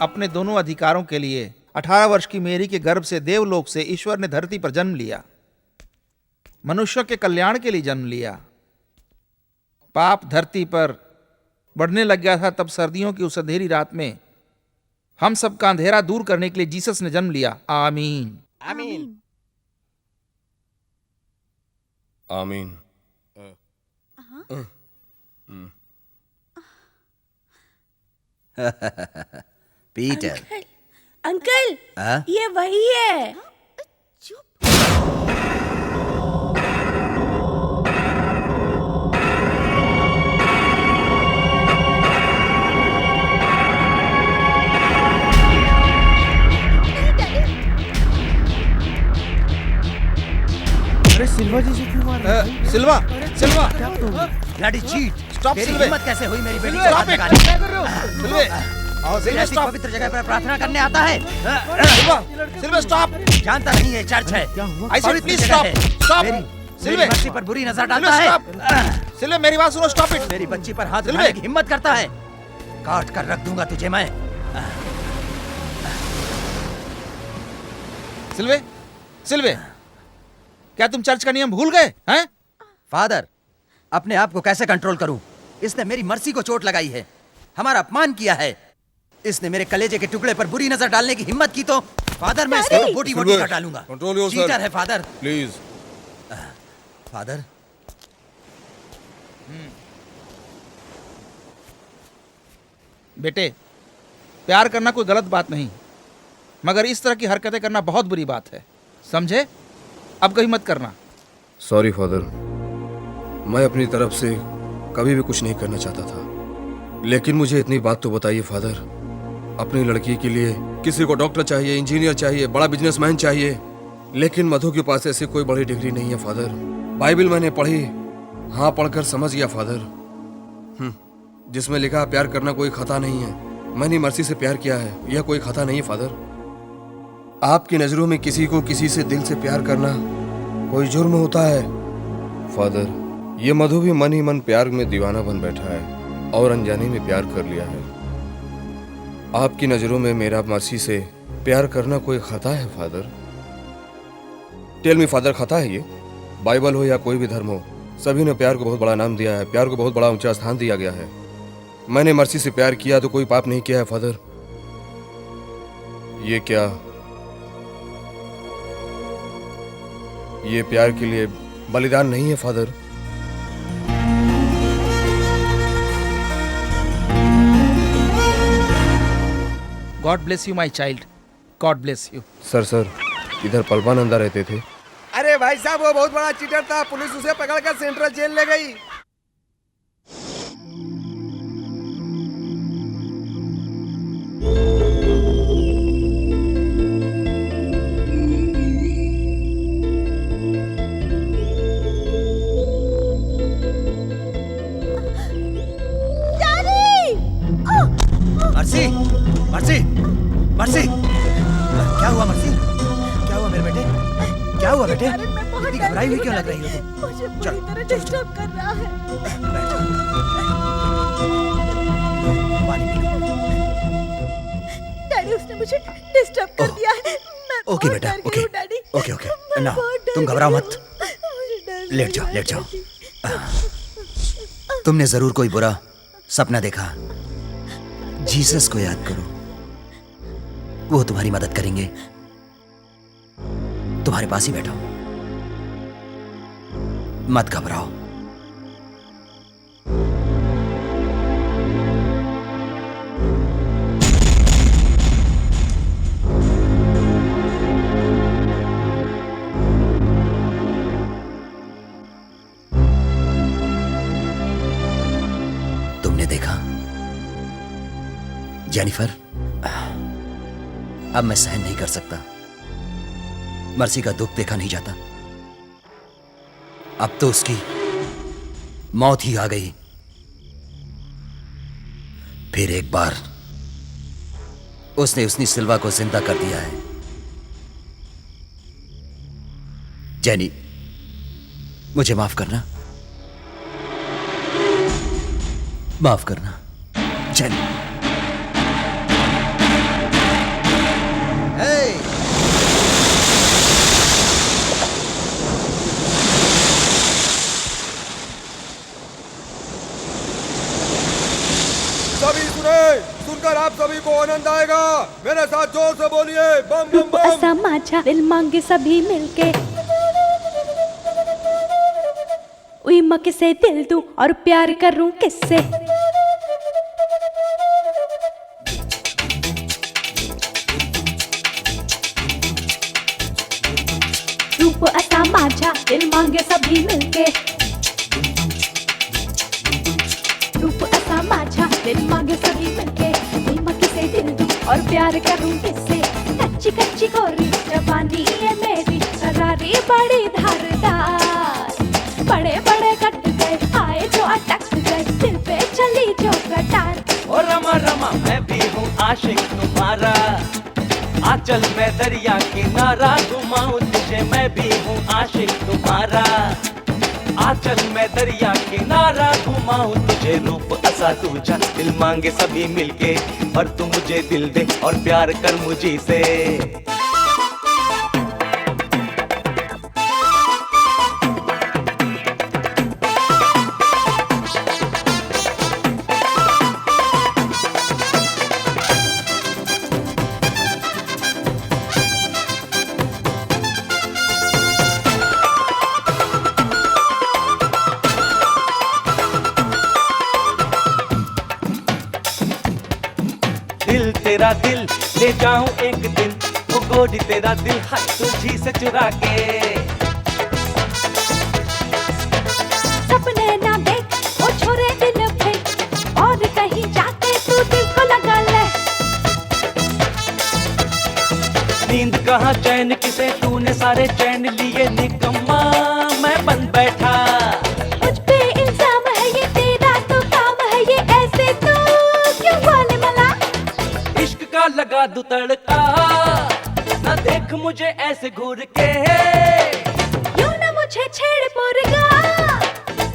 अपने दोनों अधिकारों के लिए 18 वर्ष की मेरी के गर्भ से देवलोक से ईश्वर ने धरती पर जन्म लिया, मनुष्यों के कल्याण के लिए जन्म लिया। पाप धरती पर बढ़ने लग गया था, तब सर्दियों की उस अंधेरी रात में हम सबका अंधेरा दूर करने के लिए जीसस ने जन्म लिया। आमीन आमीन। आमीन। पीटर। अंकल, हाँ? ये वही है। अरे सिल्वा जी से क्यों मार रहे हो? सिल्वा, सिल्वा, ब्लडी चीट। स्टॉप तेरी सिल्वे। हिम्मत कैसे हुई मेरी बेटी सिल्वे, को हाथ stop it। लगाने की? क्या कर रहे हो? सिल्वे, और सिल्वे, ऐसी stop। पवित्र जगह पर प्रार्थना करने आता है? सिल्वा, सिल्वे, स्टॉप। जानता नहीं है चर्च है। I said पवित्र please जगह stop, है। stop। मेरी सिल्वे, बच्ची पर बुरी नजर डालता सिल्वे, है। stop। सिल्वे, मेरी बात सुनो, स्टॉप इट। मेरी बच्ची पर हाथ सिल्वे। उठाने की हिम्मत करता है, काट कर रख दूंगा तुझे मैं। सिल्वे, सिल्वे, क्या तुम चर्च का नियम भूल गए हैं? फादर, अपने आप को कैसे कंट्रोल करूं? इसने मेरी मर्सी को चोट लगाई है, हमारा अपमान किया है। इसने मेरे कलेजे के टुकड़े पर बुरी नजर डालने की हिम्मत की तो फादर मैं इसको बोटी बोटी काट डालूंगा। Control yourself. चीटर है फादर। प्लीज। फादर, बेटे, प्यार करना कोई गलत बात नहीं, मगर इस तरह की हरकतें करना बहुत बुरी बात है, समझे? अब कहीं मत करना। सॉरी फादर, मैं अपनी तरफ से कभी भी कुछ नहीं करना चाहता था, लेकिन मुझे इतनी बात तो बताइए फादर, अपनी लड़की के लिए किसी को डॉक्टर चाहिए, इंजीनियर चाहिए, बड़ा बिजनेसमैन चाहिए, लेकिन मधु के पास ऐसी कोई बड़ी डिग्री नहीं है फादर। बाइबल मैंने पढ़ी, हाँ पढ़कर समझ गया फादर, जिसमें लिखा प्यार करना कोई खता नहीं है। मैंने मर्सी से प्यार किया है, यह कोई खता नहीं है फादर। आपकी नजरों में किसी को किसी से दिल से प्यार करना कोई जुर्म होता है फादर। ये मधु भी मन ही मन प्यार में दीवाना बन बैठा है और अनजाने में प्यार कर लिया है। आपकी नजरों में मेरा मर्सी से प्यार करना कोई खता है फादर? टेल मी फादर, खता है ये? बाइबल हो या कोई भी धर्म हो, सभी ने प्यार को बहुत बड़ा नाम दिया है, प्यार को बहुत बड़ा ऊंचा स्थान दिया गया है। मैंने मर्सी से प्यार किया तो कोई पाप नहीं किया है फादर। ये क्या, ये प्यार के लिए बलिदान नहीं है father? God bless you my child, God bless you. Sir इधर पल्पानंदा रहते थे। अरे भाई साहब, वो बहुत बड़ा चीटर था, पुलिस उसे पकड़कर सेंट्रल जेल ले गई। मर्सी, मर्सी, मर्सी, क्या हुआ मर्सी? क्या हुआ मेरे बेटे? क्या हुआ बेटे? इतनी घबराई हुई क्यों लग रही हो तुम? मुझे पूरी तरह डिस्टर्ब कर रहा है। बैठ जाओ। पानी पी लो। डैडी, उसने मुझे डिस्टर्ब कर दिया है। मैं ओके बहुत बेटा, डर गई ओके हूँ, डैडी। ओके ओके मैं ना, बहुत डर तुम गई घबराओ हूँ। मत। मुझे डर लेट जाओ, लेट जाओ। तुमने जरूर कोई बुरा सपना देखा। जीसस को याद करो, वो तुम्हारी मदद करेंगे। तुम्हारे पास ही बैठा हूं, मत घबराओ। तुमने देखा जेनिफर, अब मैं सहन नहीं कर सकता। मर्सी का दुख देखा नहीं जाता। अब तो उसकी मौत ही आ गई। फिर एक बार उसने सिल्वा को जिंदा कर दिया है। जेनी, मुझे माफ करना, माफ करना जेनी। सभी सुने, सुनकर आप सभी को आनंद आएगा। मेरे साथ जोर से बोलिए, बम बम बम। ऐसा माझा दिल मांगे सभी मिलके, उई माँ किसे दिल दूं और प्यार करूं किससे। रूप ऐसा माझा दिल मांगे सभी मिलके, रूप ऐसा माझा दिल मांगे सभी मिलके, उई माँ किसे दिल दूं और प्यार करूं किससे। कच्ची कच्ची गोरी जवानी है मेरी, करारी बड़ी धारदार, बड़े बड़े कट गए आए जो अटक गए, दिल पे चली जो कटार। ओ रमा रमा मैं भी हूँ आशिक तुम्हारा, आंचल में दरिया किनारा घुमाऊं तुझे, मैं भी हूँ आशिक तुम्हारा, आंचल में दरिया किनारा घुमाऊं तुझे। रूप ऐसा तुझा दिल मांगे सभी मिलके, और तू मुझे दिल दे और प्यार कर मुझी से। दिल तेरा दिल ले जाऊं एक दिन, वो गोरी तेरा दिल है तुझी से चुरा के। सपने ना देख ओ छोरे नींद कहाँ चैन किसे, तूने सारे चैन लिए निकम्मा मैं बन बैठा। मुझ पे इल्जाम है ये तेरा तो काम है ये, ऐसे तो क्यों बोले मला। इश्क का लगा दूं तड़का, ना देख मुझे ऐसे घूर के। यूं ना मुझे छेड़ पोरगा,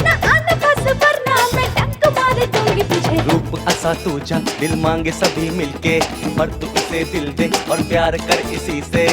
ना आन बस वरना मैं टंक मार दूंगी तुझे। रूप ऐसा तुझा दिल मांगे सभी मिलके, पर तू इसे दिल दे और प्यार कर इसी से।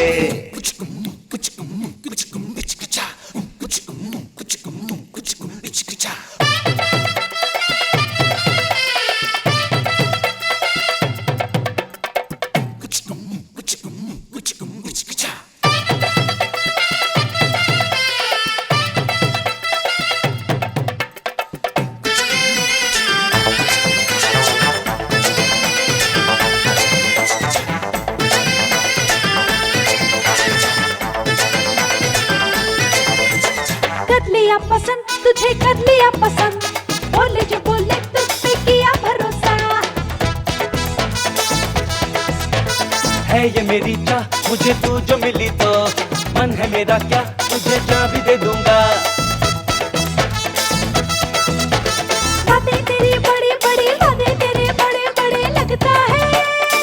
कर लिया पसंद तुझे, कर लिया पसंद, बोले जो बोले तुझ पे किया भरोसा। है ये मेरी चाह मुझे तू जो मिली तो, मन है मेरा क्या तुझे चाह भी दे दूंगा। बातें तेरी बड़ी बड़ी, वादे तेरे बड़े बड़े, लगता है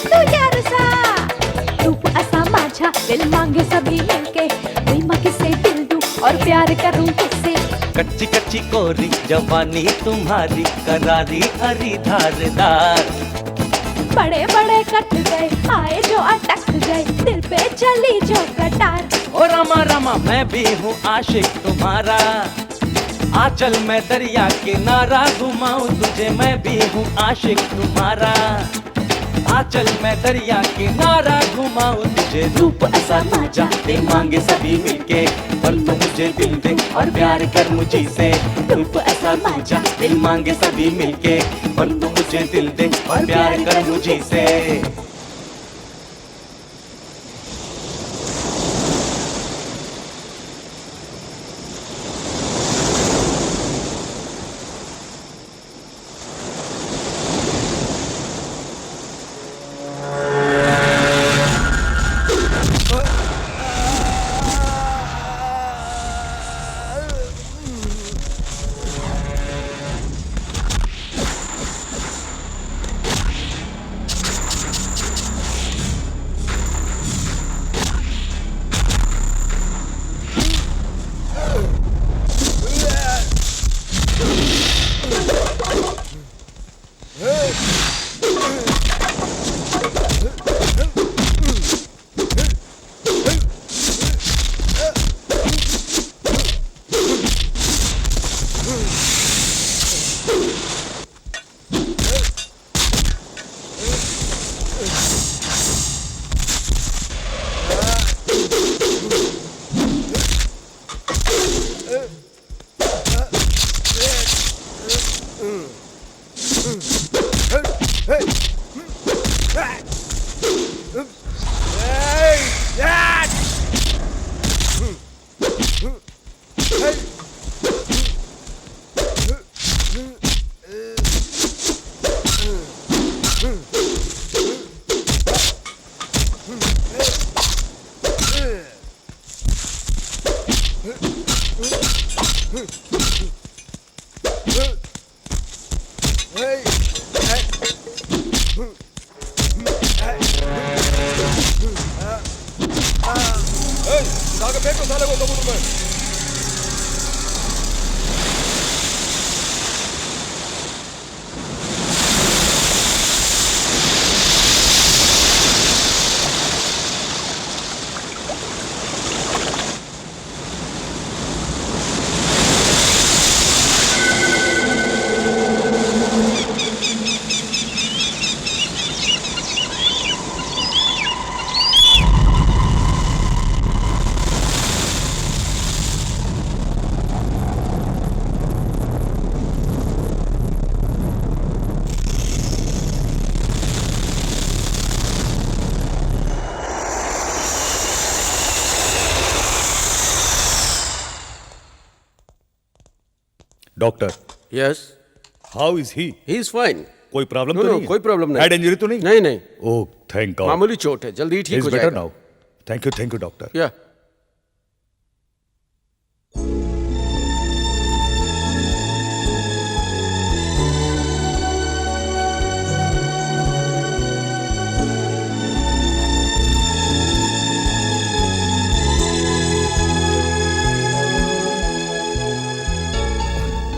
तू यार सा। रूप ऐसा माझा दिल मांगे सभी मिलके, कोई माँ किसे दिल दूं और प्यार करूं किससे। कच्ची कच्ची कोरी जवानी तुम्हारी, करारी हरी धारदार। बड़े बड़े कट गए आए जो अटक गए, दिल पे चली जो कटार। ओ रामा रामा मैं भी हूँ आशिक तुम्हारा, आंचल में दरिया किनारा घुमाऊं तुझे। मैं भी हूँ आशिक तुम्हारा, आंचल में दरिया किनारा घुमाऊं तुझे। रूप ऐसा तुझा दिल मांगे सभी मिलके, पर तू मुझे दिल दे और प्यार कर मुझी से। रूप ऐसा तुझा दिल मांगे सभी मिलके, पर तू मुझे दिल दे और प्यार कर मुझी से। Doctor yes, how is he is fine. कोई प्रॉब्लम No, तो no, नहीं है? कोई प्रॉब्लम नहीं। हेड इंजरी तो नहीं? नहीं नहीं, ओह थैंक गॉड, मामूली चोट है, जल्दी ठीक हो बेटर जाएगा। Now. Thank you doctor. Yeah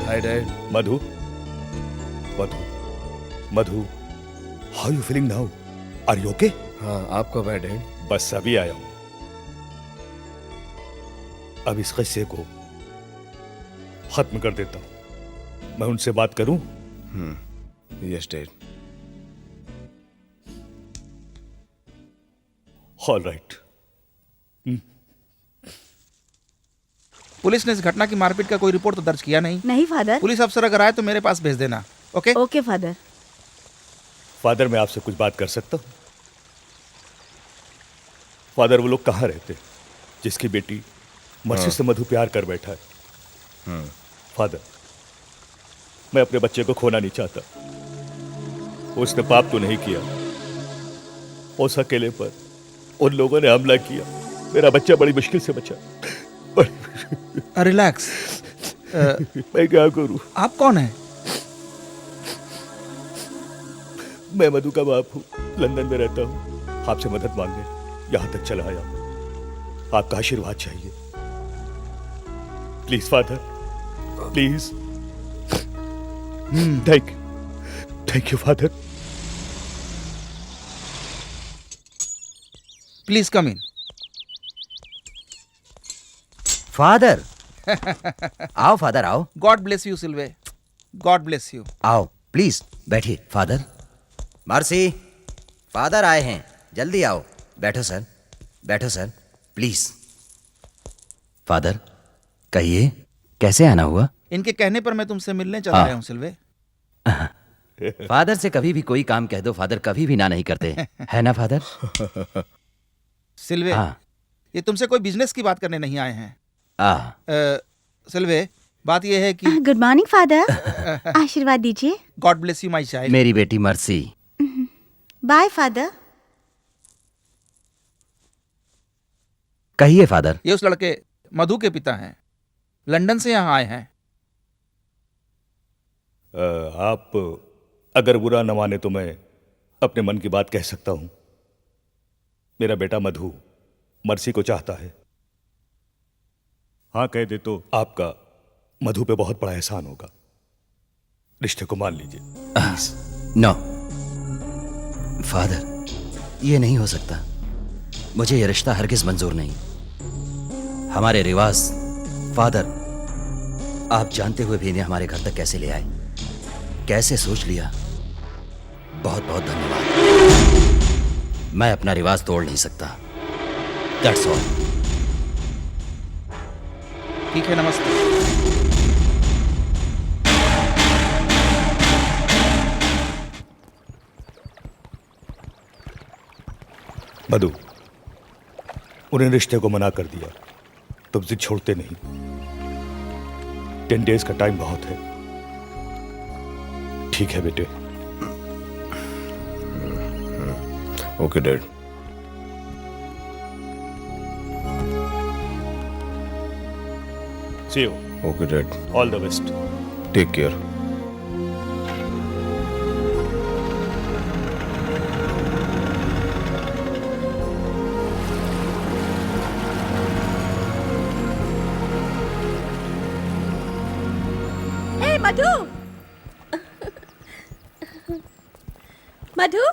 hi dad. Madhu, Madhu, Madhu, how you feeling now? Are you okay? हाँ, आप कब आए डैड? बस अभी आया हूं। अब इस किस्से को खत्म कर देता हूं। मैं उनसे बात करूं? Yes dad. All right. Police ने इस घटना की मारपीट का कोई रिपोर्ट तो दर्ज किया नहीं? नहीं फादर। पुलिस अफसर अगर आए तो मेरे पास भेज देना। ओके? Okay father. फादर, मैं आपसे कुछ बात कर सकता हूं? फादर, वो लोग कहाँ रहते जिसकी बेटी मर्सी से मधु प्यार कर बैठा है? फादर, मैं अपने बच्चे को खोना नहीं चाहता। उसने पाप तो नहीं किया, उस अकेले पर उन लोगों ने हमला किया। मेरा बच्चा बड़ी मुश्किल से बचा। रिलैक्स। मैं क्या करूं? आप कौन हैं? मैं मधु का बाप हूं, लंदन में रहता हूं। आपसे मदद मांगने यहां तक चला आया हूं। आपका आशीर्वाद चाहिए। Please father, please. Thank you father. Please come in. Father आओ फादर आओ। God bless you Silva. God bless you. आओ प्लीज बैठिए फादर। मर्सी, फादर आए हैं, जल्दी आओ। बैठो सर, बैठो सर, प्लीज। फादर कहिए कैसे आना हुआ? इनके कहने पर मैं तुमसे मिलने चला आया हूं सिल्वे। फादर से कभी भी कोई काम कह दो, फादर कभी भी ना नहीं करते, है ना फादर? सिल्वे, ये तुमसे कोई बिजनेस की बात करने नहीं आए हैं। सिल्वे, बात यह है कि गुड मॉर्निंग फादर। आशीर्वाद दीजिए। God bless you my child. मेरी बेटी मर्सी। Bye father. कहिए फादर। ये उस लड़के मधु के पिता हैं, लंदन से यहाँ आए हैं। आप अगर बुरा न माने तो मैं अपने मन की बात कह सकता हूं। मेरा बेटा मधु मर्सी को चाहता है। हाँ कह दे तो आपका मधु पे बहुत बड़ा एहसान होगा। रिश्ते को मान लीजिए प्लीज। नो फादर, ये नहीं हो सकता। मुझे ये रिश्ता हरगिज मंजूर नहीं। हमारे रिवाज फादर आप जानते हुए भी इन्हें हमारे घर तक कैसे ले आए, कैसे सोच लिया। बहुत बहुत धन्यवाद। मैं अपना रिवाज तोड़ नहीं सकता। That's all. ठीक है, नमस्ते। मधु, उन्हें रिश्ते को मना कर दिया। तुम जिद छोड़ते नहीं। 10 डेज का टाइम बहुत है। ठीक है बेटे। Okay dad. See you. Okay dad. All the best. Take care. Madhu, Madhu,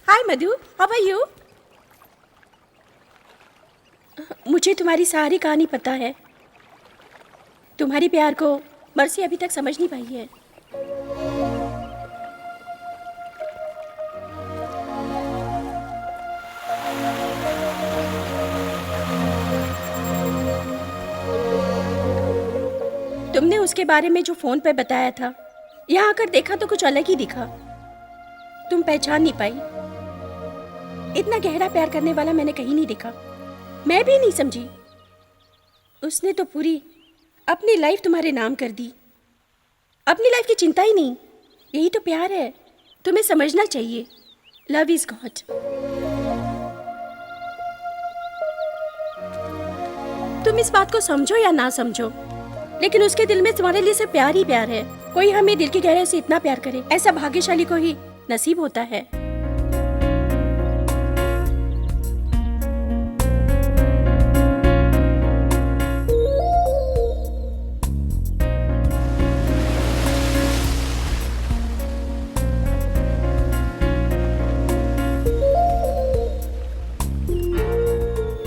hi Madhu, how are you? मुझे तुम्हारी सारी कहानी पता है। तुम्हारी प्यार को मर्सी अभी तक समझ नहीं पाई है। तुमने उसके बारे में जो फोन पे बताया था, यहाँ आकर देखा तो कुछ अलग ही दिखा। तुम पहचान नहीं पाई। इतना गहरा प्यार करने वाला मैंने कहीं नहीं देखा। मैं भी नहीं समझी। उसने तो पूरी अपनी लाइफ तुम्हारे नाम कर दी। अपनी लाइफ की चिंता ही नहीं। यही तो प्यार है। तुम्हें समझना चाहिए। Love is God. तुम इस बात को समझो या ना समझो, लेकिन उसके दिल में तुम्हारे लिए सिर्फ प्यार ही प्यार है। कोई हमें दिल की गहराई से इतना प्यार करे, ऐसा भाग्यशाली को ही नसीब होता है।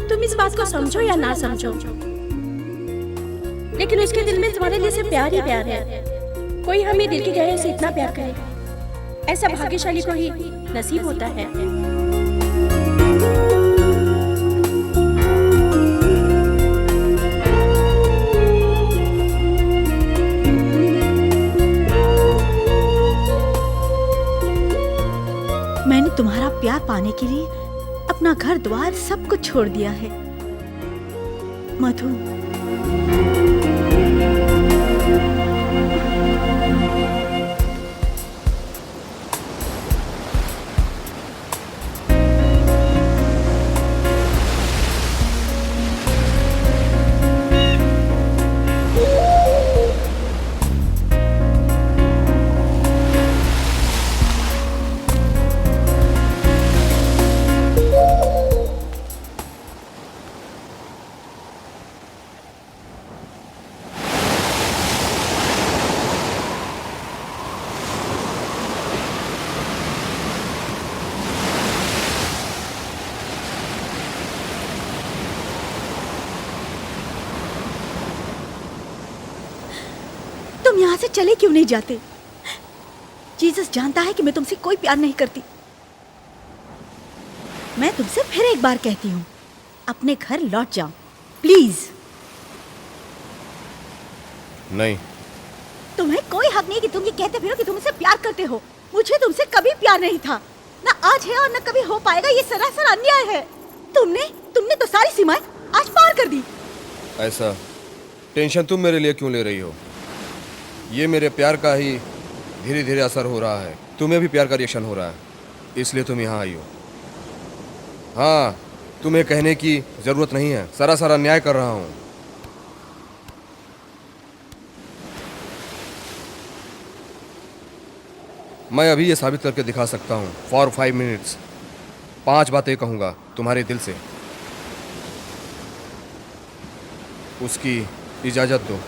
तुम इस बात को समझो या ना समझो, लेकिन उसके दिल में तुम्हारे लिए सिर्फ प्यार ही प्यार है। कोई हमें दिल की गहराई से इतना प्यार करे, ऐसा भाग्यशाली को ही नसीब होता है। मैंने तुम्हारा प्यार पाने के लिए अपना घर द्वार सब कुछ छोड़ दिया है मधु। तुम यहाँ से चले क्यों नहीं जाते? जीसस जानता है कि मैं तुमसे कोई प्यार नहीं करती। मैं तुमसे फिर एक बार कहती हूँ, अपने घर लौट जाओ प्लीज। नहीं, तुम्हें कोई हक नहीं कि तुम ये कहते फिरो कि तुम मुझसे प्यार करते हो। मुझे तुमसे कभी प्यार नहीं था, ना आज है और ना कभी हो पाएगा। ये सरासर अन्याय है। तुमने तो सारी सीमाएं आज पार कर दी। ऐसा टेंशन तुम मेरे लिए क्यों ले रही हो? ये मेरे प्यार का ही धीरे धीरे असर हो रहा है। तुम्हें भी प्यार का रिएक्शन हो रहा है, इसलिए तुम यहाँ आई हो। हाँ, तुम्हें कहने की जरूरत नहीं है, सरासर अन्याय कर रहा हूँ। मैं अभी ये साबित करके दिखा सकता हूँ। फॉर 5 मिनट्स 5 बातें कहूँगा तुम्हारे दिल से। उसकी इजाज़त दो।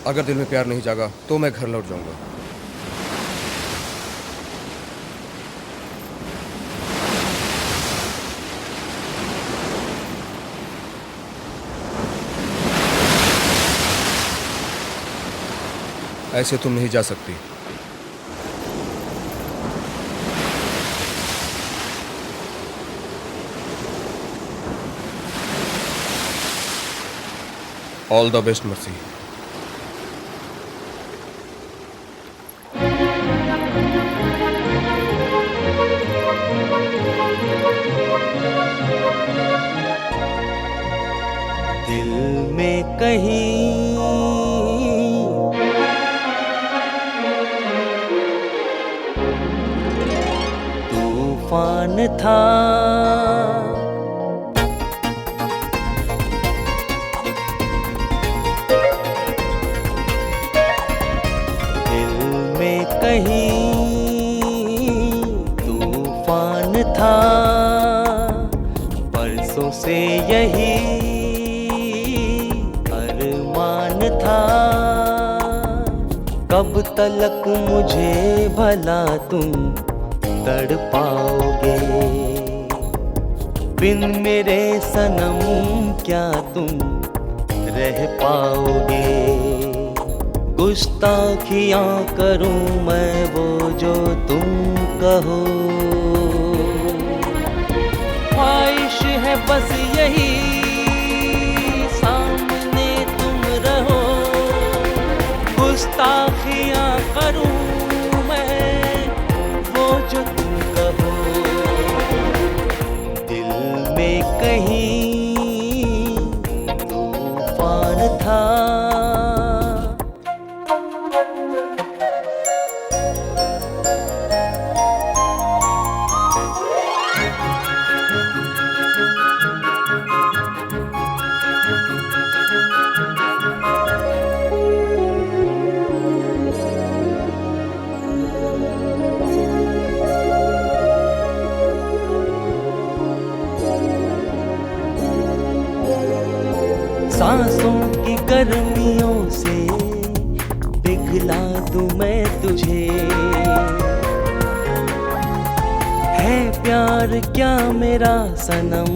अगर दिल में प्यार नहीं जागा तो मैं घर लौट जाऊंगा। ऐसे तुम नहीं जा सकती। All the best mercy. दिल में कहीं तूफान था, दिल में कहीं तूफान था। परसों से यही था, कब तलक मुझे भला तुम तड़पाओगे? बिन मेरे सनम क्या तुम रह पाओगे? गुस्ताखियाँ करूँ मैं वो जो तुम कहो, ख्वाहिश है बस यही गुस्ताखियाँ करूँ मैं वो जो तुम कहो। दिल में कहीं तूफान था। सांसों की गर्मियों से पिघला दूं मैं तुझे। है प्यार क्या मेरा सनम,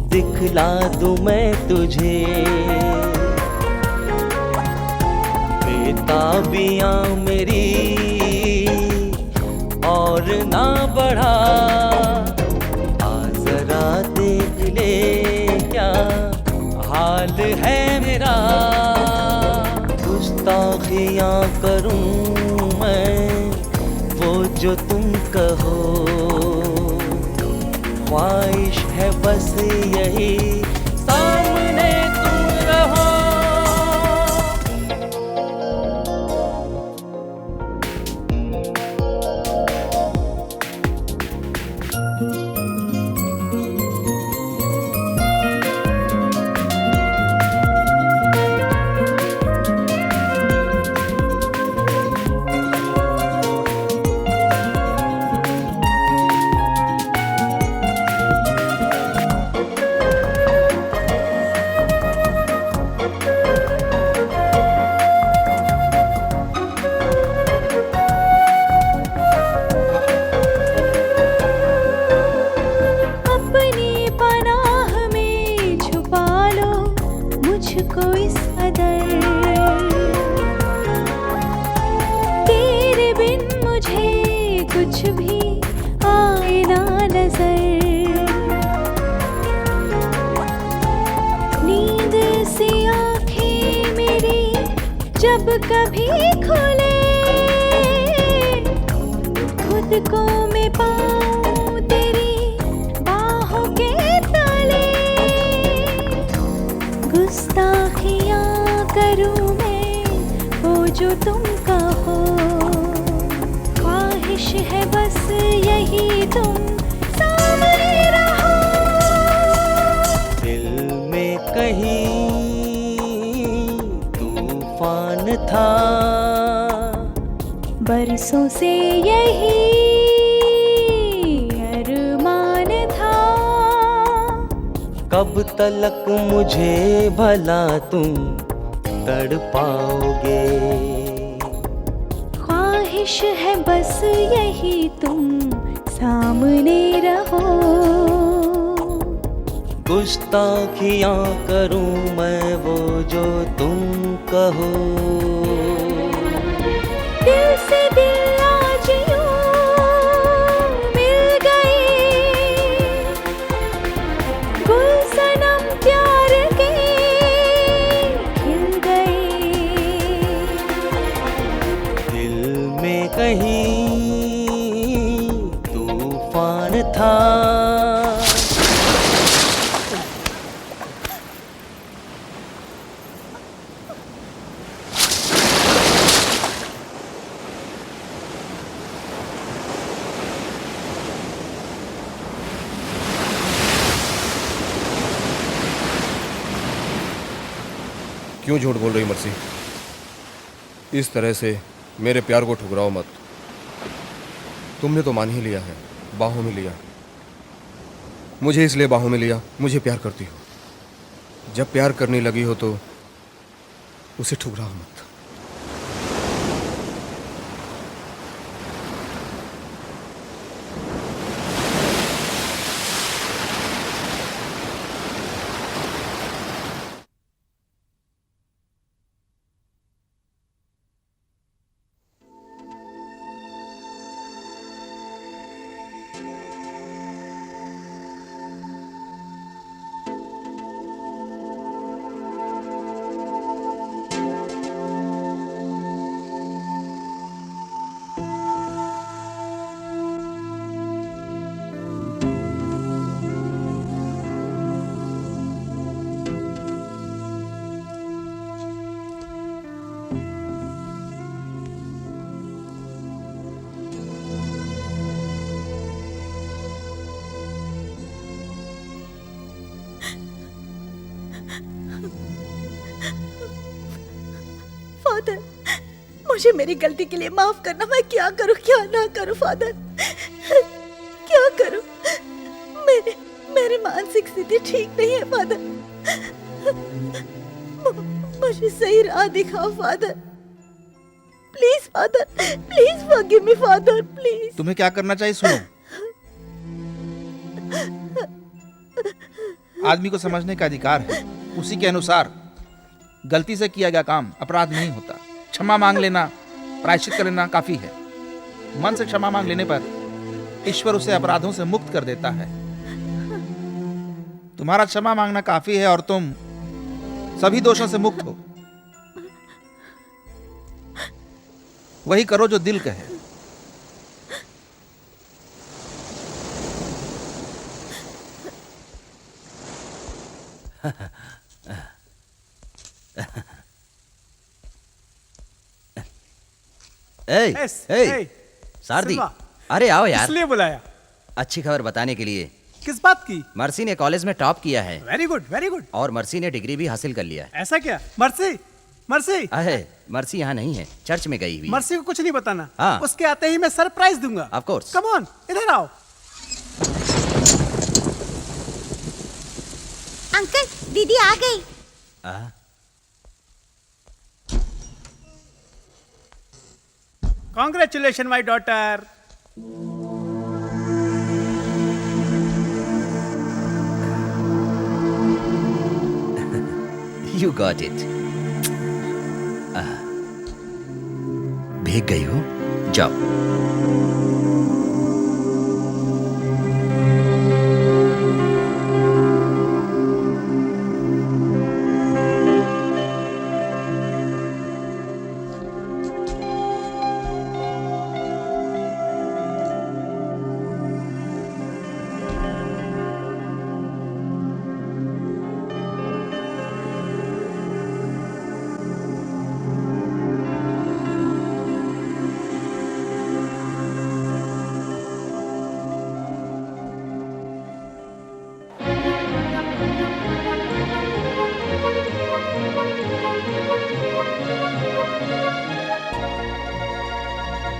दिखला दूं मैं तुझे। बेताबियां मेरी और ना बढ़ा, आ जरा देख ले क्या हाल है मेरा। गुस्ताखियां करूं मैं वो जो तुम कहो, ख्वाहिश है बस यही सामने तुम रहो। कभी खुले खुद को मैं पाऊं तेरी बाहों के तले। गुस्ताखियां करूं मैं वो जो तुम कहो, ख्वाहिश है बस यही तुम सामने रहो। दिल में कहीं तूफान था, बरसों से यही अरमान था। कब तलक मुझे भला तुम तड़पाओगे। ख्वाहिश है बस यही तुम सामने रहो। गुस्ताखियां करूं मैं वो जो तुम कहो। दिल से दिल आज यूं मिल गए, गुल सनम प्यार के खिल गए। दिल में कहीं तूफान था, क्यों झूठ बोल रही मर्सी? इस तरह से मेरे प्यार को ठुकराओ मत। तुमने तो मान ही लिया है, बाहों में लिया। मुझे इसलिए बाहों में लिया, मुझे प्यार करती हो। जब प्यार करने लगी हो तो उसे ठुकराओ मत। फादर, मुझे मेरी गलती के लिए माफ करना। मैं क्या करूं क्या ना करूं फादर, क्या करूं? मेरी मानसिक स्थिति ठीक नहीं है फादर। मुझे सही राह दिखाओ father. Please father, please forgive me father, please. तुम्हें क्या करना चाहिए सुनो। आदमी को समझने का अधिकार है, उसी के अनुसार गलती से किया गया काम अपराध नहीं होता। क्षमा मांग लेना, प्रायश्चित कर लेना काफी है। मन से क्षमा मांग लेने पर ईश्वर उसे अपराधों से मुक्त कर देता है। तुम्हारा क्षमा मांगना काफी है और तुम सभी दोषों से मुक्त हो। वही करो जो दिल कहे। सारदी, सिल्वा, अरे आओ यार। इसलिए बुलाया? अच्छी खबर बताने के लिए। किस बात की? मर्सी ने कॉलेज में टॉप किया है। Very good, very good. और मर्सी ने डिग्री भी हासिल कर लिया है। ऐसा क्या? Mercy, mercy. अरे मर्सी यहाँ नहीं है, चर्च में गई हुई है। मर्सी को कुछ नहीं बताना। हाँ। उसके आते ही मैं सरप्राइज दूंगा। Of course. कम ऑन, इधर आओ। अंकल, दीदी आ गई। Congratulation my daughter. You got it. भीग गई हो, जाओ।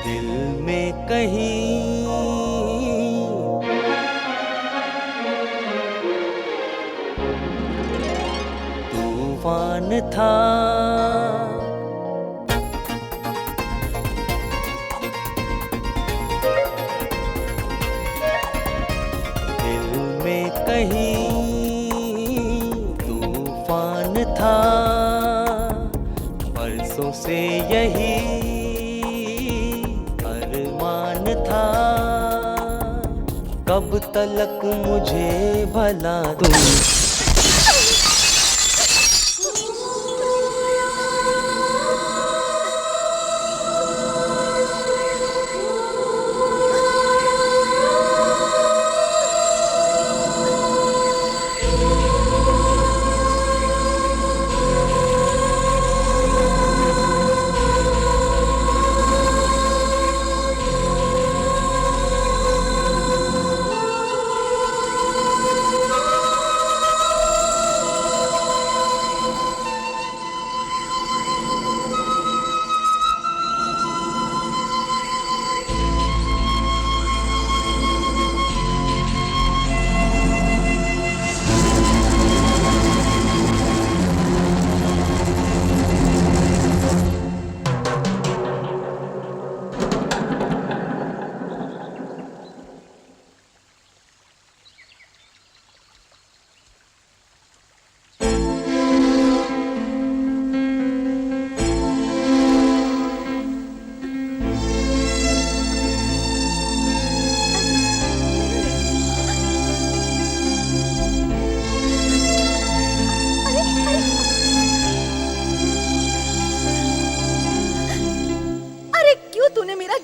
दिल में कहीं तूफान था, दिल में कहीं तूफान था, बरसों से यही था, कब तलक मुझे भला तुम।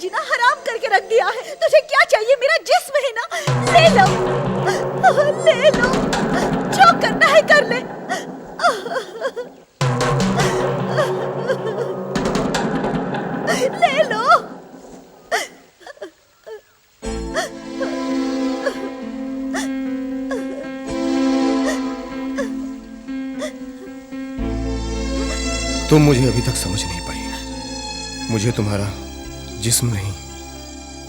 जीना हराम करके रख दिया है। तुझे क्या चाहिए? मेरा जिस्म है ना, ले लो, ले लो, जो करना है कर ले। ले लो। तुम मुझे अभी तक समझ नहीं पाई। मुझे तुम्हारा जिस्म नहीं,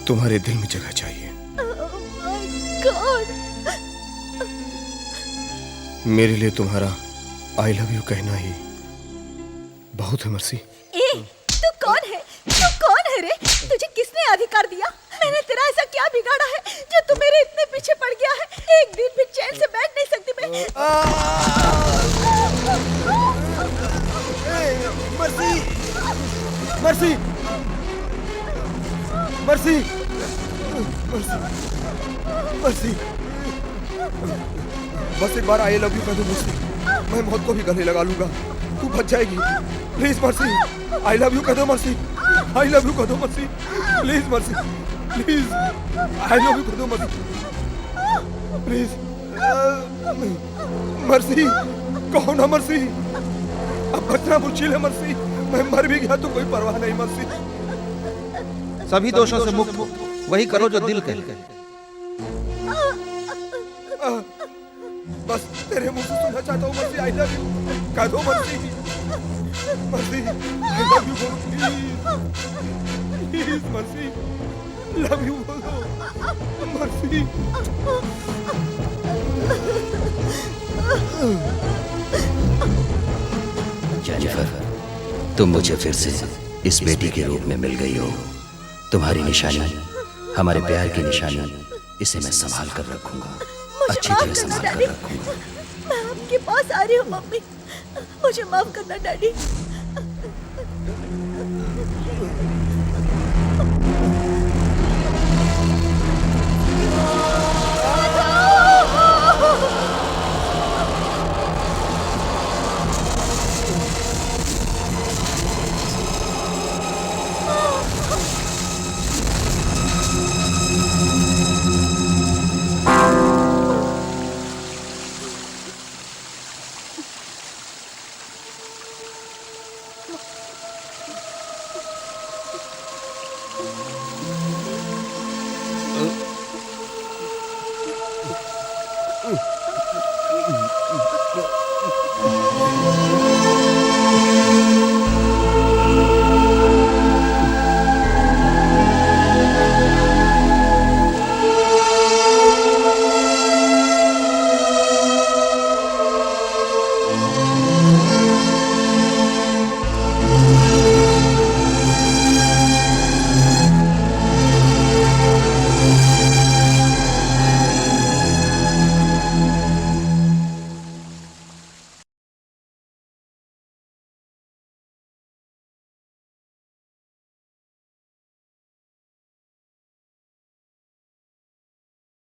तुम्हारे दिल में जगह चाहिए। मेरे लिए तुम्हारा आई लव यू कहना ही बहुत है मर्सी। ए, तू कौन है? तू कौन है रे? तुझे किसने अधिकार दिया? मैंने तेरा ऐसा क्या बिगाड़ा है जो तू मेरे इतने पीछे पड़ गया है? एक दिन भी चैन से बैठ नहीं सकती मैं। Mercy, Mercy, Mercy, Mercy, mercy, बस एक बार आई लव यू कह दो मर्सी, मैं मौत को भी गले लगा लूंगा, तू बच जाएगी। Please mercy, I love you कह दो मर्सी, आई लव यू कह दो mercy, please mercy, please, I love you कह दो मर्सी, प्लीज, मर्सी, कहो ना मर्सी, अब बचना मुश्किल है मर्सी, मैं मर भी गया तो कोई परवाह नहीं मर्सी। सभी दोषों से मुक्त वही करो जो दिल कहे। बस तेरे मुंह से सुनना चाहता हूँ मर्सी, आई लव यू कह दो Mercy, Mercy, I love you बोलो please, please Mercy, love you बोलो मर्सी। जेनिफर, तुम मुझे फिर से इस बेटी के रूप में मिल गई हो। तुम्हारी निशानी हमारे प्यार की निशानी, इसे मैं संभाल कर रखूंगा, अच्छी तरह संभाल कर रखूंगा। मैं आपके पास आ रही हूँ मम्मी, मुझे माफ करना डैडी।